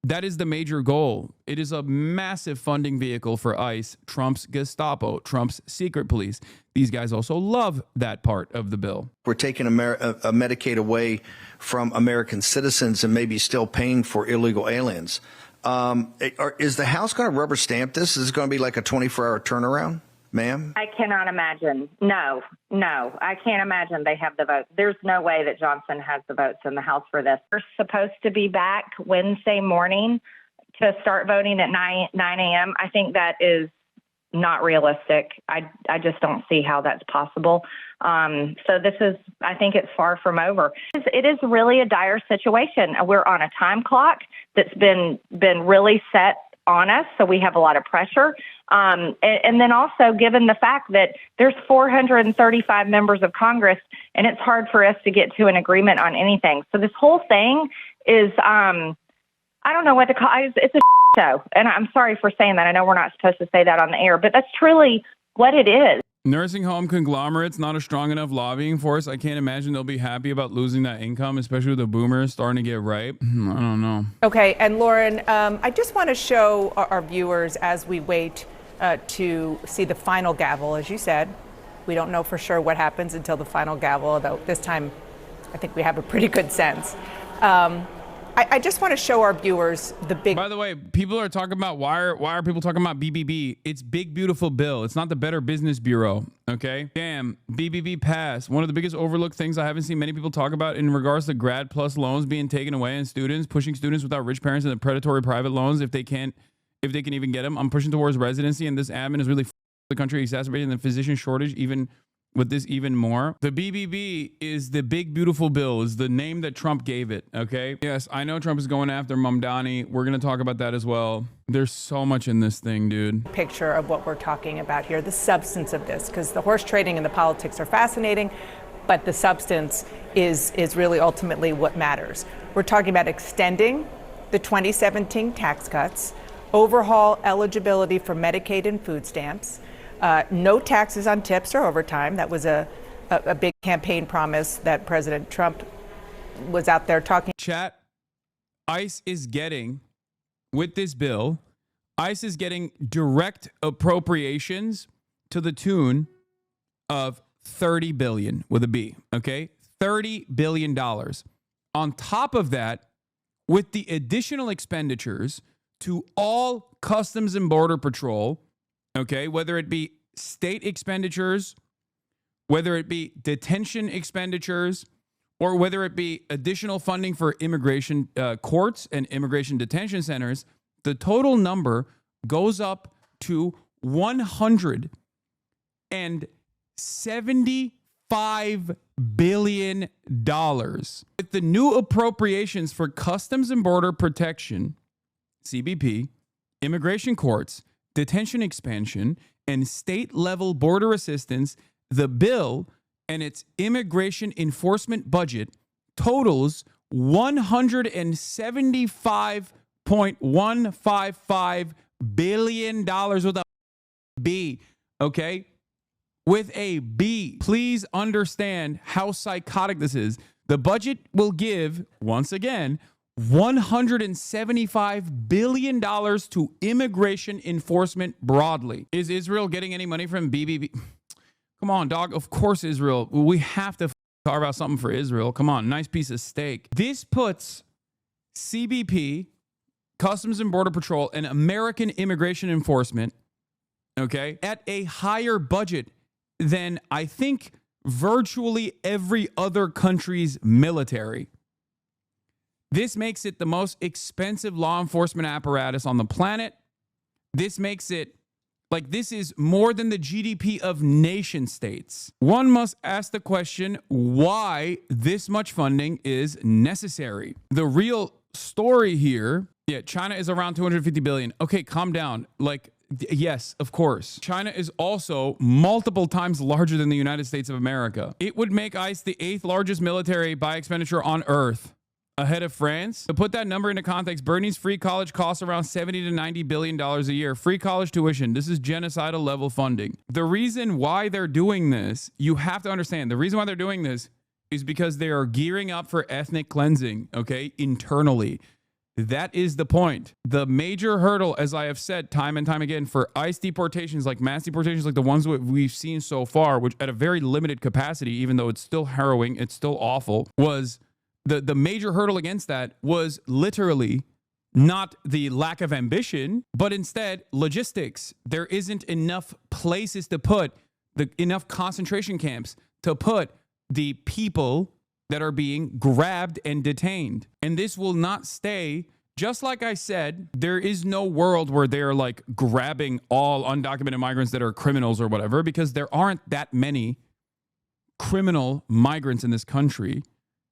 That is the major goal. It is a massive funding vehicle for ICE, Trump's Gestapo, Trump's secret police. These guys also love that part of the bill. We're taking Medicaid away from American citizens and maybe still paying for illegal aliens. Is the House going to rubber stamp this? Is it going to be like a 24-hour turnaround? Ma'am? I cannot imagine. No, I can't imagine they have the votes. There's no way that Johnson has the votes in the House for this. We're supposed to be back Wednesday morning to start voting at 9 a.m. I think that is not realistic. I just don't see how that's possible. So this is, I think it's far from over. It is really a dire situation. We're on a time clock that's been really set on us, so we have a lot of pressure. And then also given the fact that there's 435 members of Congress, and it's hard for us to get to an agreement on anything. So this whole thing is, I don't know what to call it. It's a show. And I'm sorry for saying that. I know we're not supposed to say that on the air, but that's truly what it is. Nursing home conglomerates, not a strong enough lobbying force. I can't imagine they'll be happy about losing that income, especially with the boomers starting to get ripe. I don't know. Okay, and Lauren, I just want to show our viewers as we wait to see the final gavel. As you said, we don't know for sure what happens until the final gavel, although this time I think we have a pretty good sense. I just want to show our viewers the big. By the way, people are talking about why are people talking about BBB? It's Big Beautiful Bill. It's not the Better Business Bureau. Okay, damn, BBB passed. One of the biggest overlooked things I haven't seen many people talk about in regards to grad plus loans being taken away and students pushing students without rich parents into predatory private loans if they can even get them. I'm pushing towards residency, and this admin is really the country, exacerbating the physician shortage even with this even more. The BBB is the Big Beautiful Bill, is the name that Trump gave it, okay? Yes, I know Trump is going after Mamdani. We're going to talk about that as well. There's so much in this thing, dude. Picture of what we're talking about here, the substance of this, because the horse trading and the politics are fascinating, but the substance is really ultimately what matters. We're talking about extending the 2017 tax cuts, overhaul eligibility for Medicaid and food stamps, no taxes on tips or overtime. That was a big campaign promise that President Trump was out there talking. Chat, ICE is getting, with this bill, ICE is getting direct appropriations to the tune of $30 billion with a B, okay? $30 billion. On top of that, with the additional expenditures to all Customs and Border Patrol, okay, whether it be state expenditures, whether it be detention expenditures, or whether it be additional funding for immigration courts and immigration detention centers, the total number goes up to $175 billion. With the new appropriations for Customs and Border Protection, CBP, immigration courts, detention expansion, and state-level border assistance, the bill and its immigration enforcement budget totals $175.155 billion with a B, okay? With a B. Please understand how psychotic this is. The budget will give, once again, $175 billion to immigration enforcement broadly. Is Israel getting any money from BBB? Come on, dog. Of course, Israel. We have to carve out something for Israel. Come on, nice piece of steak. This puts CBP, Customs and Border Patrol, and American Immigration Enforcement, okay, at a higher budget than I think virtually every other country's military. This makes it the most expensive law enforcement apparatus on the planet. This makes it like this is more than the GDP of nation states. One must ask the question why this much funding is necessary. The real story here, yeah, China is around 250 billion. Okay, calm down. Like, yes, of course. China is also multiple times larger than the United States of America. It would make ICE the 8th largest military by expenditure on Earth, ahead of France. To put that number into context, Bernie's free college costs around $70 to $90 billion a year. Free college tuition. This is genocidal level funding. The reason why they're doing this, you have to understand, the reason why they're doing this is because they are gearing up for ethnic cleansing, okay, internally. That is the point. The major hurdle, as I have said time and time again, for ICE deportations, like mass deportations, like the ones that we've seen so far, which at a very limited capacity, even though it's still harrowing, it's still awful, was the major hurdle against that was literally Not the lack of ambition, but instead logistics. There isn't enough places to put enough concentration camps to put the people that are being grabbed and detained. And this will not stay. Just like I said, there is no world where they're like grabbing all undocumented migrants that are criminals or whatever, because there aren't that many criminal migrants in this country,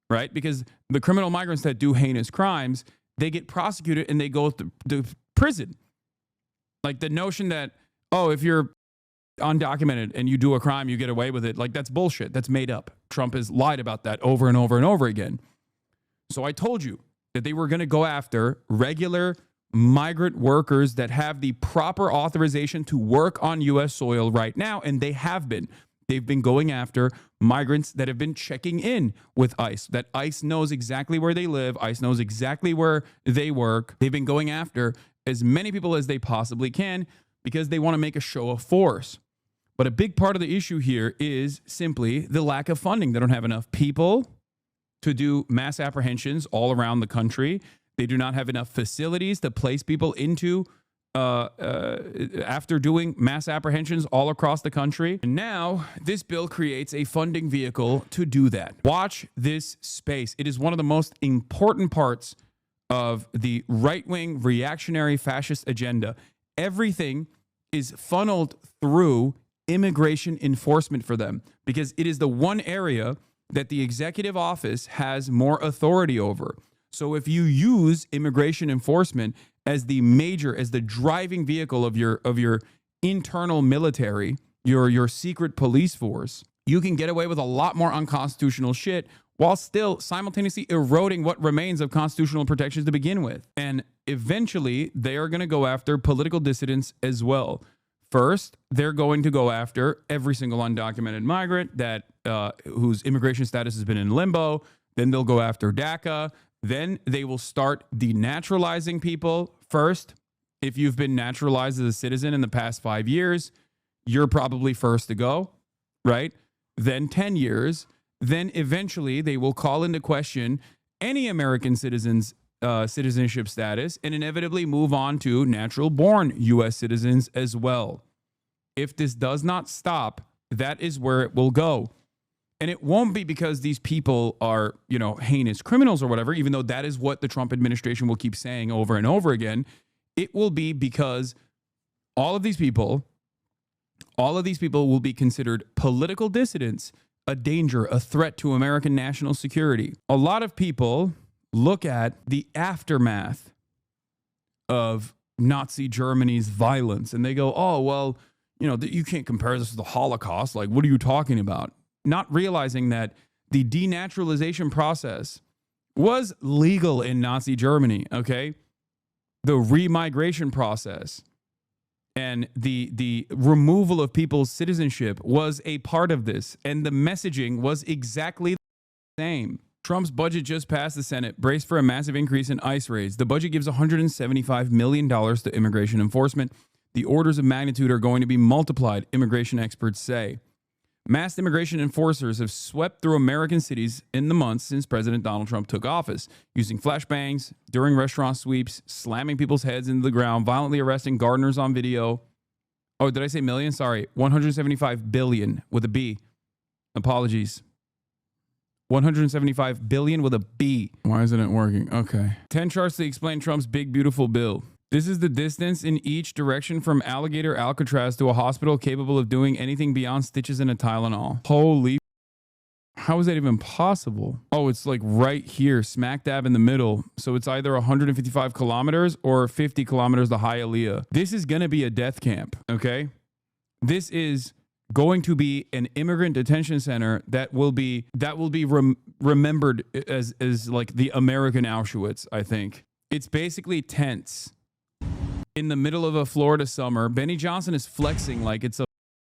right? Because the criminal migrants that do heinous crimes, they get prosecuted and they go to prison. Like the notion that, oh, if you're undocumented and you do a crime, you get away with it. Like that's bullshit. That's made up. Trump has lied about that over and over and over again. So I told you that they were going to go after regular migrant workers that have the proper authorization to work on U.S. soil right now, and they have been. They've been going after migrants that have been checking in with ICE, that ICE knows exactly where they live, ICE knows exactly where they work. They've been going after as many people as they possibly can because they want to make a show of force. But a big part of the issue here is simply the lack of funding. They don't have enough people to do mass apprehensions all around the country. They do not have enough facilities to place people into after doing mass apprehensions all across the country. And now this bill creates a funding vehicle to do that. Watch this space. It is one of the most important parts of the right-wing reactionary fascist agenda. Everything is funneled through immigration enforcement for them because it is the one area that the executive office has more authority over. So if you use immigration enforcement as the driving vehicle of your internal military, your secret police force, you can get away with a lot more unconstitutional shit while still simultaneously eroding what remains of constitutional protections to begin with. And eventually, they are going to go after political dissidents as well. First, they're going to go after every single undocumented migrant that whose immigration status has been in limbo. Then they'll go after DACA. Then they will start denaturalizing people. First, if you've been naturalized as a citizen in the past 5 years, you're probably first to go, right? Then 10 years. Then eventually they will call into question any American citizen's citizenship status and inevitably move on to natural-born U.S. citizens as well. If this does not stop, that is where it will go. And it won't be because these people are, heinous criminals or whatever, even though that is what the Trump administration will keep saying over and over again. It will be because all of these people will be considered political dissidents, a danger, a threat to American national security. A lot of people look at the aftermath of Nazi Germany's violence and they go, oh, well, you can't compare this to the Holocaust. Like, what are you talking about? Not realizing that the denaturalization process was legal in Nazi Germany, okay? The remigration process and the removal of people's citizenship was a part of this, and the messaging was exactly the same. Trump's budget just passed the Senate, braced for a massive increase in ICE raids. The budget gives $175 million to immigration enforcement. The orders of magnitude are going to be multiplied, immigration experts say. Mass immigration enforcers have swept through American cities in the months since President Donald Trump took office, using flashbangs during restaurant sweeps, slamming people's heads into the ground, violently arresting gardeners on video. Oh, did I say million? Sorry, 175 billion with a B. Apologies. 175 billion with a B. Why isn't it working? Okay. 10 charts to explain Trump's big, beautiful bill. This is the distance in each direction from Alligator Alcatraz to a hospital capable of doing anything beyond stitches and a Tylenol. Holy, how is that even possible? Oh, it's like right here, smack dab in the middle. So it's either 155 kilometers or 50 kilometers to Hialeah. This is going to be a death camp, okay? This is going to be an immigrant detention center that will be remembered as like the American Auschwitz, I think. It's basically tents in the middle of a Florida summer. Benny Johnson is flexing like it's a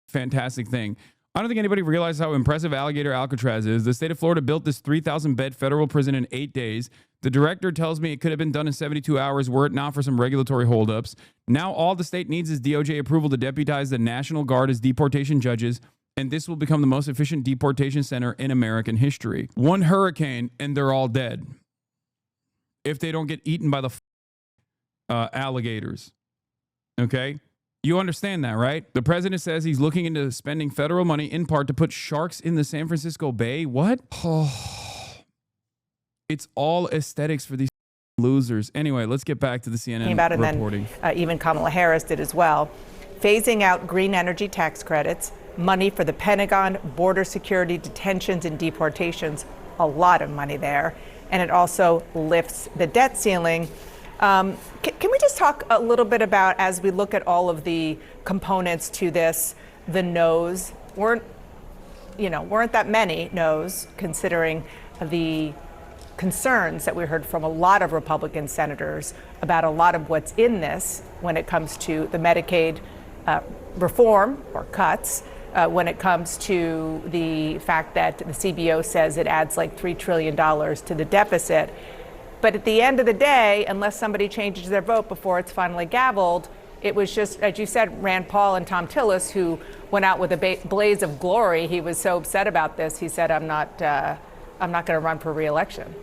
fantastic thing. I don't think anybody realizes how impressive Alligator Alcatraz is. The state of Florida built this 3,000-bed federal prison in 8 days. The director tells me it could have been done in 72 hours were it not for some regulatory holdups. Now all the state needs is DOJ approval to deputize the National Guard as deportation judges, and this will become the most efficient deportation center in American history. One hurricane, and they're all dead. If they don't get eaten by the alligators. Okay? You understand that, right? The president says he's looking into spending federal money in part to put sharks in the San Francisco Bay. What? Oh, it's all aesthetics for these losers. Anyway, let's get back to the CNN about it, reporting. And then, even Kamala Harris did as well. Phasing out green energy tax credits, money for the Pentagon, border security, detentions, and deportations. A lot of money there. And it also lifts the debt ceiling. Can we just talk a little bit about, as we look at all of the components to this, the no's weren't that many no's, considering the concerns that we heard from a lot of Republican senators about a lot of what's in this when it comes to the Medicaid reform or cuts, when it comes to the fact that the CBO says it adds like $3 trillion to the deficit. But at the end of the day, unless somebody changes their vote before it's finally gavelled, it was just, as you said, Rand Paul and Tom Tillis, who went out with a blaze of glory. He was so upset about this. He said, I'm not going to run for re-election.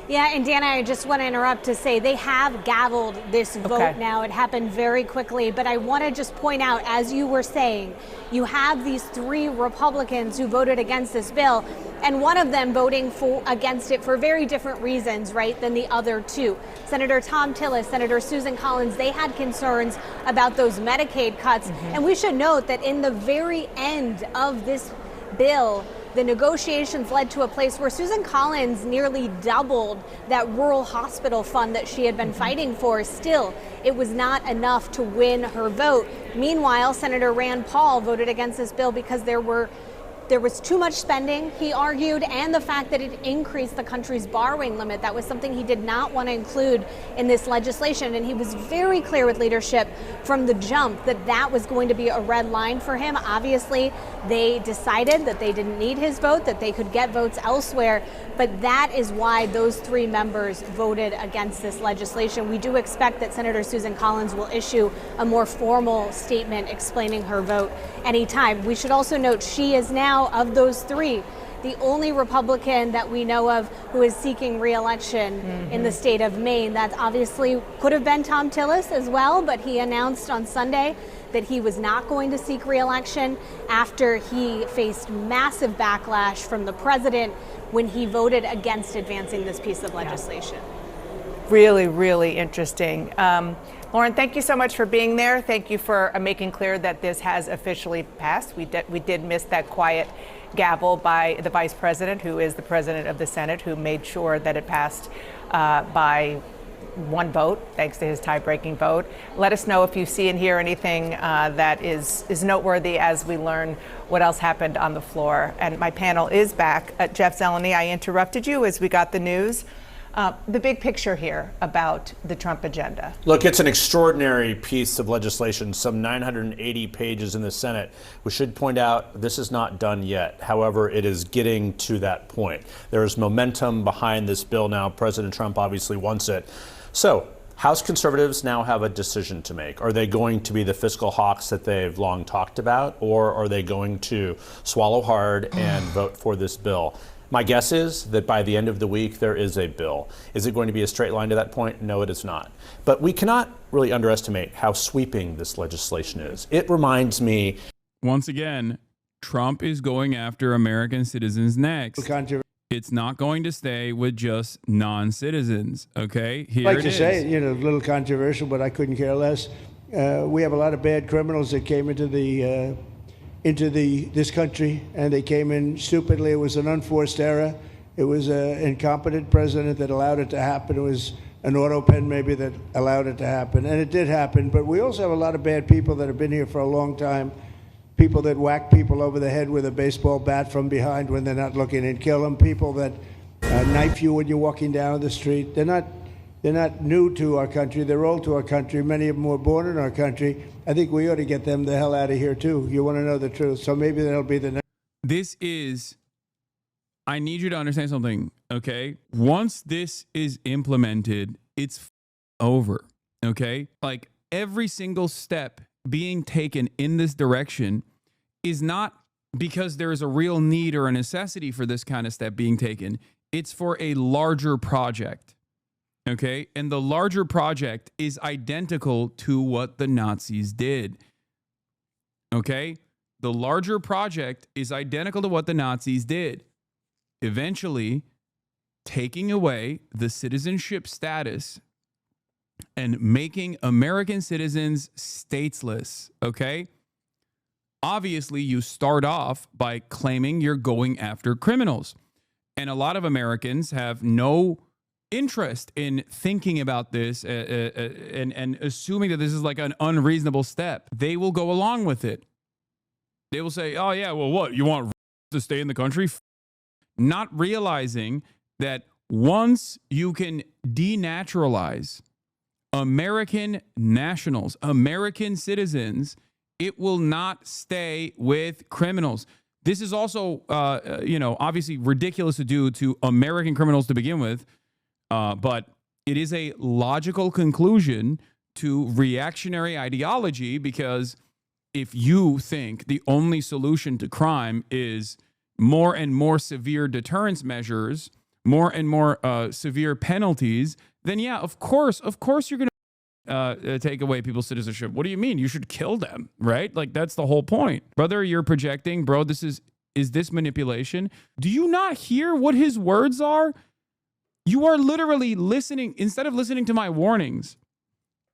Yeah, and Dana, I just want to interrupt to say they have gavelled this vote now. It happened very quickly, but I want to just point out, as you were saying, you have these three Republicans who voted against this bill, and one of them voting against it for very different reasons, right, than the other two. Senator Tom Tillis, Senator Susan Collins, they had concerns about those Medicaid cuts. And we should note that in the very end of this bill, the negotiations led to a place where Susan Collins nearly doubled that rural hospital fund that she had been fighting for. Still, it was not enough to win her vote. Meanwhile, Senator Rand Paul voted against this bill because there was too much spending, he argued, and the fact that it increased the country's borrowing limit. That was something he did not want to include in this legislation. And he was very clear with leadership from the jump that that was going to be a red line for him. Obviously, they decided that they didn't need his vote, that they could get votes elsewhere. But that is why those three members voted against this legislation. We do expect that Senator Susan Collins will issue a more formal statement explaining her vote anytime. We should also note she is now, of those three, the only Republican that we know of who is seeking re-election in the state of Maine. That obviously could have been Tom Tillis as well, but he announced on Sunday that he was not going to seek re-election after he faced massive backlash from the president when he voted against advancing this piece of legislation. Really, really interesting. Lauren, thank you so much for being there. Thank you for making clear that this has officially passed. We did miss that quiet gavel by the vice president, who is the president of the Senate, who made sure that it passed by one vote, thanks to his tie-breaking vote. Let us know if you see and hear anything that is noteworthy as we learn what else happened on the floor. And my panel is back. Jeff Zeleny, I interrupted you as we got the news. The big picture here about the Trump agenda. Look, it's an extraordinary piece of legislation, some 980 pages in the Senate. We should point out this is not done yet. However, it is getting to that point. There is momentum behind this bill now. President Trump obviously wants it. So House conservatives now have a decision to make. Are they going to be the fiscal hawks that they've long talked about, or are they going to swallow hard and vote for this bill? My guess is that by the end of the week, there is a bill. Is it going to be a straight line to that point? No, it is not. But we cannot really underestimate how sweeping this legislation is. It reminds me. Once again, Trump is going after American citizens next. It's not going to stay with just non-citizens, okay? Here I'd like it to is. say, a little controversial, but I couldn't care less. We have a lot of bad criminals that came into this country, and they came in stupidly. It was an unforced error. It was an incompetent president that allowed it to happen. It was an auto pen maybe that allowed it to happen, and it did happen. But we also have a lot of bad people that have been here for a long time, people that whack people over the head with a baseball bat from behind when they're not looking and kill them, people that knife you when you're walking down the street. They're not new to our country. They're old to our country. Many of them were born in our country. I think we ought to get them the hell out of here, too. You want to know the truth. So maybe that'll be the next. This is, I need you to understand something, okay? Once this is implemented, it's over, okay? Like every single step being taken in this direction is not because there is a real need or a necessity for this kind of step being taken. It's for a larger project. Okay. And the larger project is identical to what the Nazis did. Okay. The larger project is identical to what the Nazis did. Eventually, taking away the citizenship status and making American citizens stateless. Okay. Obviously, you start off by claiming you're going after criminals. And a lot of Americans have no interest in thinking about this and assuming that this is like an unreasonable step. They will go along with it. They will say, oh, yeah, well, what? You want to stay in the country? Not realizing that once you can denaturalize American nationals, American citizens, it will not stay with criminals. This is also, obviously ridiculous to do to American criminals to begin with, but it is a logical conclusion to reactionary ideology, because if you think the only solution to crime is more and more severe deterrence measures, more and more severe penalties, then yeah, of course you're going to take away people's citizenship. What do you mean? You should kill them, right? Like, that's the whole point. Brother, you're projecting, bro. Is this manipulation? Do you not hear what his words are? You are literally listening, instead of listening to my warnings,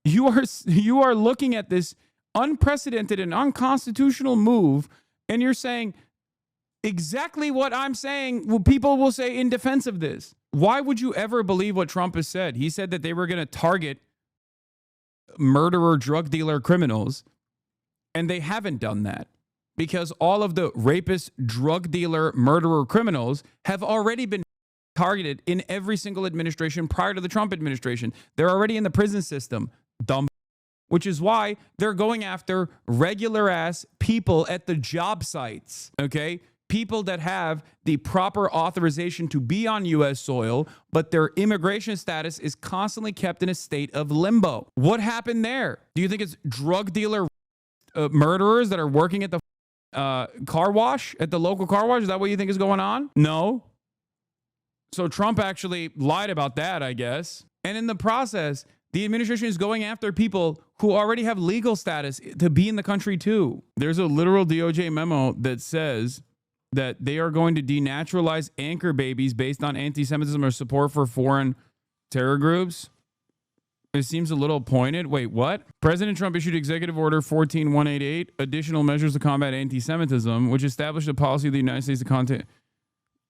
you are looking at this unprecedented and unconstitutional move, and you're saying exactly what I'm saying. People will say in defense of this. Why would you ever believe what Trump has said? He said that they were going to target murderer, drug dealer, criminals, and they haven't done that, because all of the rapist, drug dealer, murderer, criminals have already been targeted in every single administration prior to the Trump administration. They're already in the prison system, dumb. Which is why they're going after regular ass people at the job sites, okay? People that have the proper authorization to be on U.S. soil, but their immigration status is constantly kept in a state of limbo. What happened there? Do you think it's drug dealer murderers that are working at the car wash, at the local car wash? Is that what you think is going on? No. So Trump actually lied about that, I guess. And in the process, the administration is going after people who already have legal status to be in the country too. There's a literal DOJ memo that says that they are going to denaturalize anchor babies based on anti-Semitism or support for foreign terror groups. It seems a little pointed. Wait, what? President Trump issued Executive Order 14188, additional measures to combat anti-Semitism, which established a policy of the United States to contact...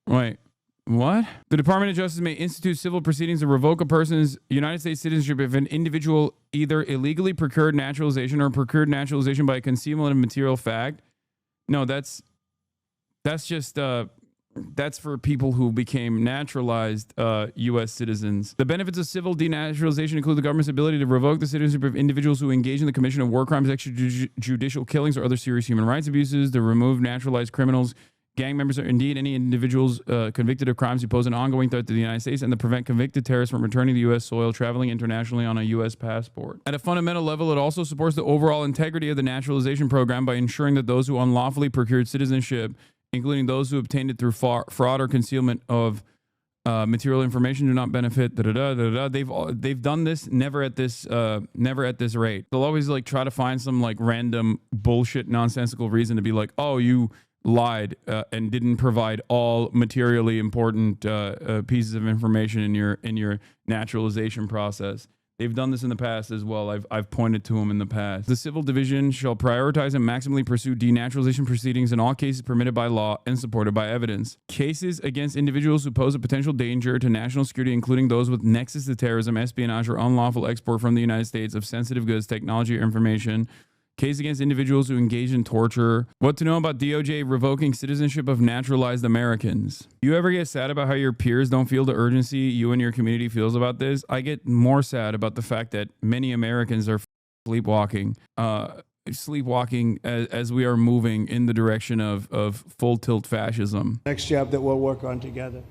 Wait, what? The Department of Justice may institute civil proceedings to revoke a person's United States citizenship if an individual either illegally procured naturalization or procured naturalization by concealment of material fact. No, that's just that's for people who became naturalized U.S. citizens. The benefits of civil denaturalization include the government's ability to revoke the citizenship of individuals who engage in the commission of war crimes, extrajudicial killings, or other serious human rights abuses, to remove naturalized criminals, gang members, or indeed any individuals convicted of crimes who pose an ongoing threat to the United States, and to prevent convicted terrorists from returning to U.S. soil, traveling internationally on a U.S. passport. At a fundamental level, it also supports the overall integrity of the naturalization program by ensuring that those who unlawfully procured citizenship, including those who obtained it through fraud or concealment of material information, do not benefit. They've done this never at this rate. They'll always like try to find some like random bullshit nonsensical reason to be like, oh, you lied and didn't provide all materially important pieces of information in your naturalization process. They've done this in the past as well. I've pointed to them in the past. The Civil Division shall prioritize and maximally pursue denaturalization proceedings in all cases permitted by law and supported by evidence. Cases against individuals who pose a potential danger to national security, including those with nexus to terrorism, espionage, or unlawful export from the United States of sensitive goods, technology, or information. Case against individuals who engage in torture. What to know about DOJ revoking citizenship of naturalized Americans. You ever get sad about how your peers don't feel the urgency you and your community feels about this? I get more sad about the fact that many Americans are sleepwalking as we are moving in the direction of full tilt fascism. Next job that we'll work on together.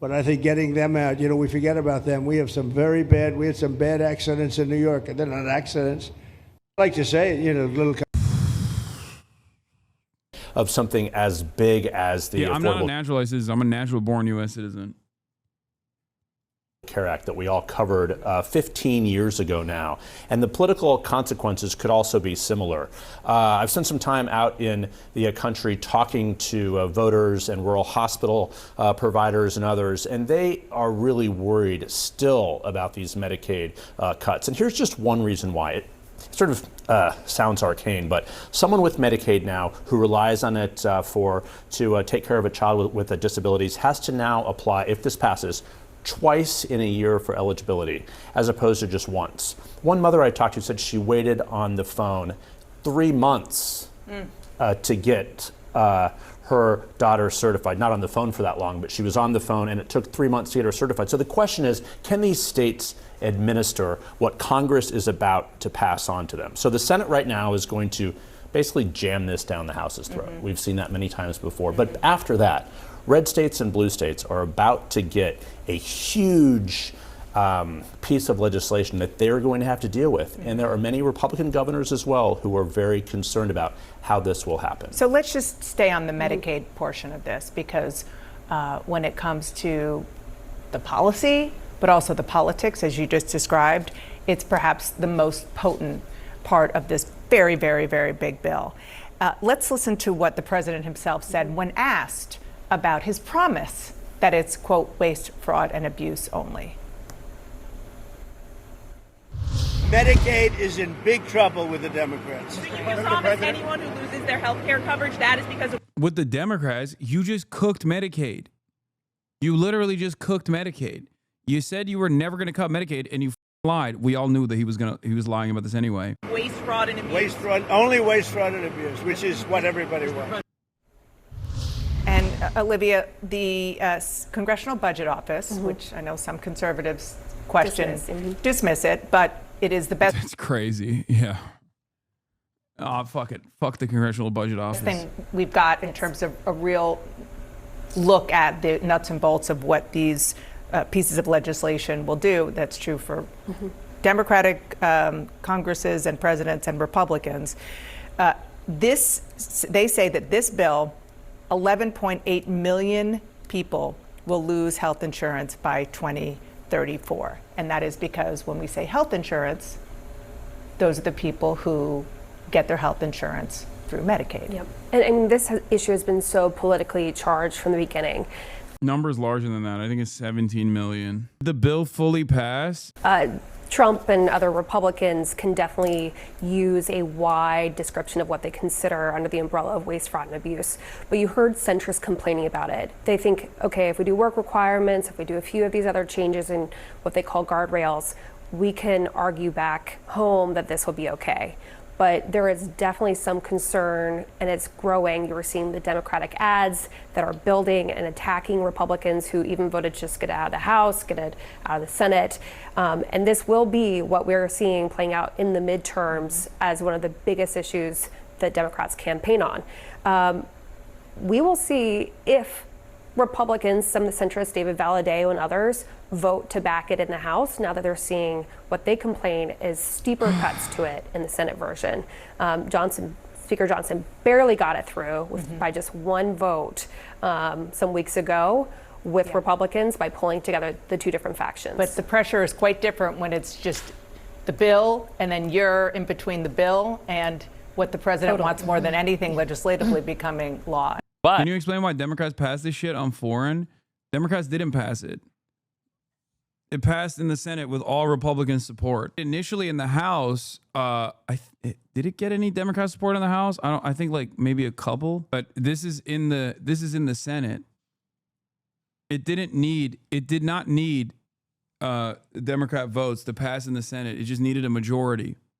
But I think getting them out, we forget about them. We had some bad accidents in New York, and they're not accidents. I like to say, little of something as big as the I'm not a naturalized citizen. I'm a natural born U.S. citizen. Care Act that we all covered 15 years ago now. And the political consequences could also be similar. I've spent some time out in the country talking to voters and rural hospital providers and others, and they are really worried still about these Medicaid cuts. And here's just one reason why. It sort of sounds arcane, but someone with Medicaid now who relies on it to take care of a child with disabilities has to now apply, if this passes, twice in a year for eligibility, as opposed to just once. One mother I talked to said she waited on the phone 3 months to get her daughter certified. Not on the phone for that long, but she was on the phone, and it took 3 months to get her certified. So the question is, can these states administer what Congress is about to pass on to them? So the Senate right now is going to basically jam this down the House's throat. We've seen that many times before. But after that, red states and blue states are about to get a huge piece of legislation that they're going to have to deal with. And there are many Republican governors as well who are very concerned about how this will happen. So let's just stay on the Medicaid portion of this, because when it comes to the policy, but also the politics, as you just described, it's perhaps the most potent part of this very, very, very big bill. Let's listen to what the president himself said when asked about his promise that it's, quote, waste, fraud, and abuse only. Medicaid is in big trouble with the Democrats. You promise anyone who loses their health care coverage, that is because of... With the Democrats, you just cooked Medicaid. You literally just cooked Medicaid. You said you were never going to cut Medicaid, and you lied. We all knew that he was lying about this anyway. Waste, fraud, and abuse. Waste, fraud, only waste, fraud, and abuse, which is what everybody wants. And Olivia, the Congressional Budget Office, which I know some conservatives dismiss it, but it is the best. It's crazy. Yeah. Oh, fuck it. Fuck the Congressional Budget Office. Thing we've got in terms of a real look at the nuts and bolts of what these pieces of legislation will do. That's true for Democratic Congresses and presidents and Republicans. They say that this bill, 11.8 million people will lose health insurance by 2034. And that is because when we say health insurance, those are the people who get their health insurance through Medicaid. Yep. And this issue has been so politically charged from the beginning. Numbers larger than that. I think it's 17 million. The bill fully passed. Trump and other Republicans can definitely use a wide description of what they consider under the umbrella of waste, fraud, and abuse. But you heard centrists complaining about it. They think, okay, if we do work requirements, if we do a few of these other changes in what they call guardrails, we can argue back home that this will be okay. But there is definitely some concern, and it's growing. You're seeing the Democratic ads that are building and attacking Republicans who even voted to just get out of the House, get it out of the Senate. And this will be what we're seeing playing out in the midterms as one of the biggest issues that Democrats campaign on. We will see if Republicans, some of the centrists, David Valadao and others, vote to back it in the House now that they're seeing what they complain is steeper cuts to it in the Senate version. Speaker Johnson barely got it through by just one vote some weeks ago with Republicans by pulling together the two different factions. But the pressure is quite different when it's just the bill and then you're in between the bill and what the president wants more than anything legislatively becoming law. But can you explain why Democrats passed this shit on foreign? Democrats didn't pass it. It passed in the Senate with all Republican support. Initially in the House, did it get any Democrat support in the House? I think like maybe a couple. But this is in the Senate. It did not need Democrat votes to pass in the Senate. It just needed a majority.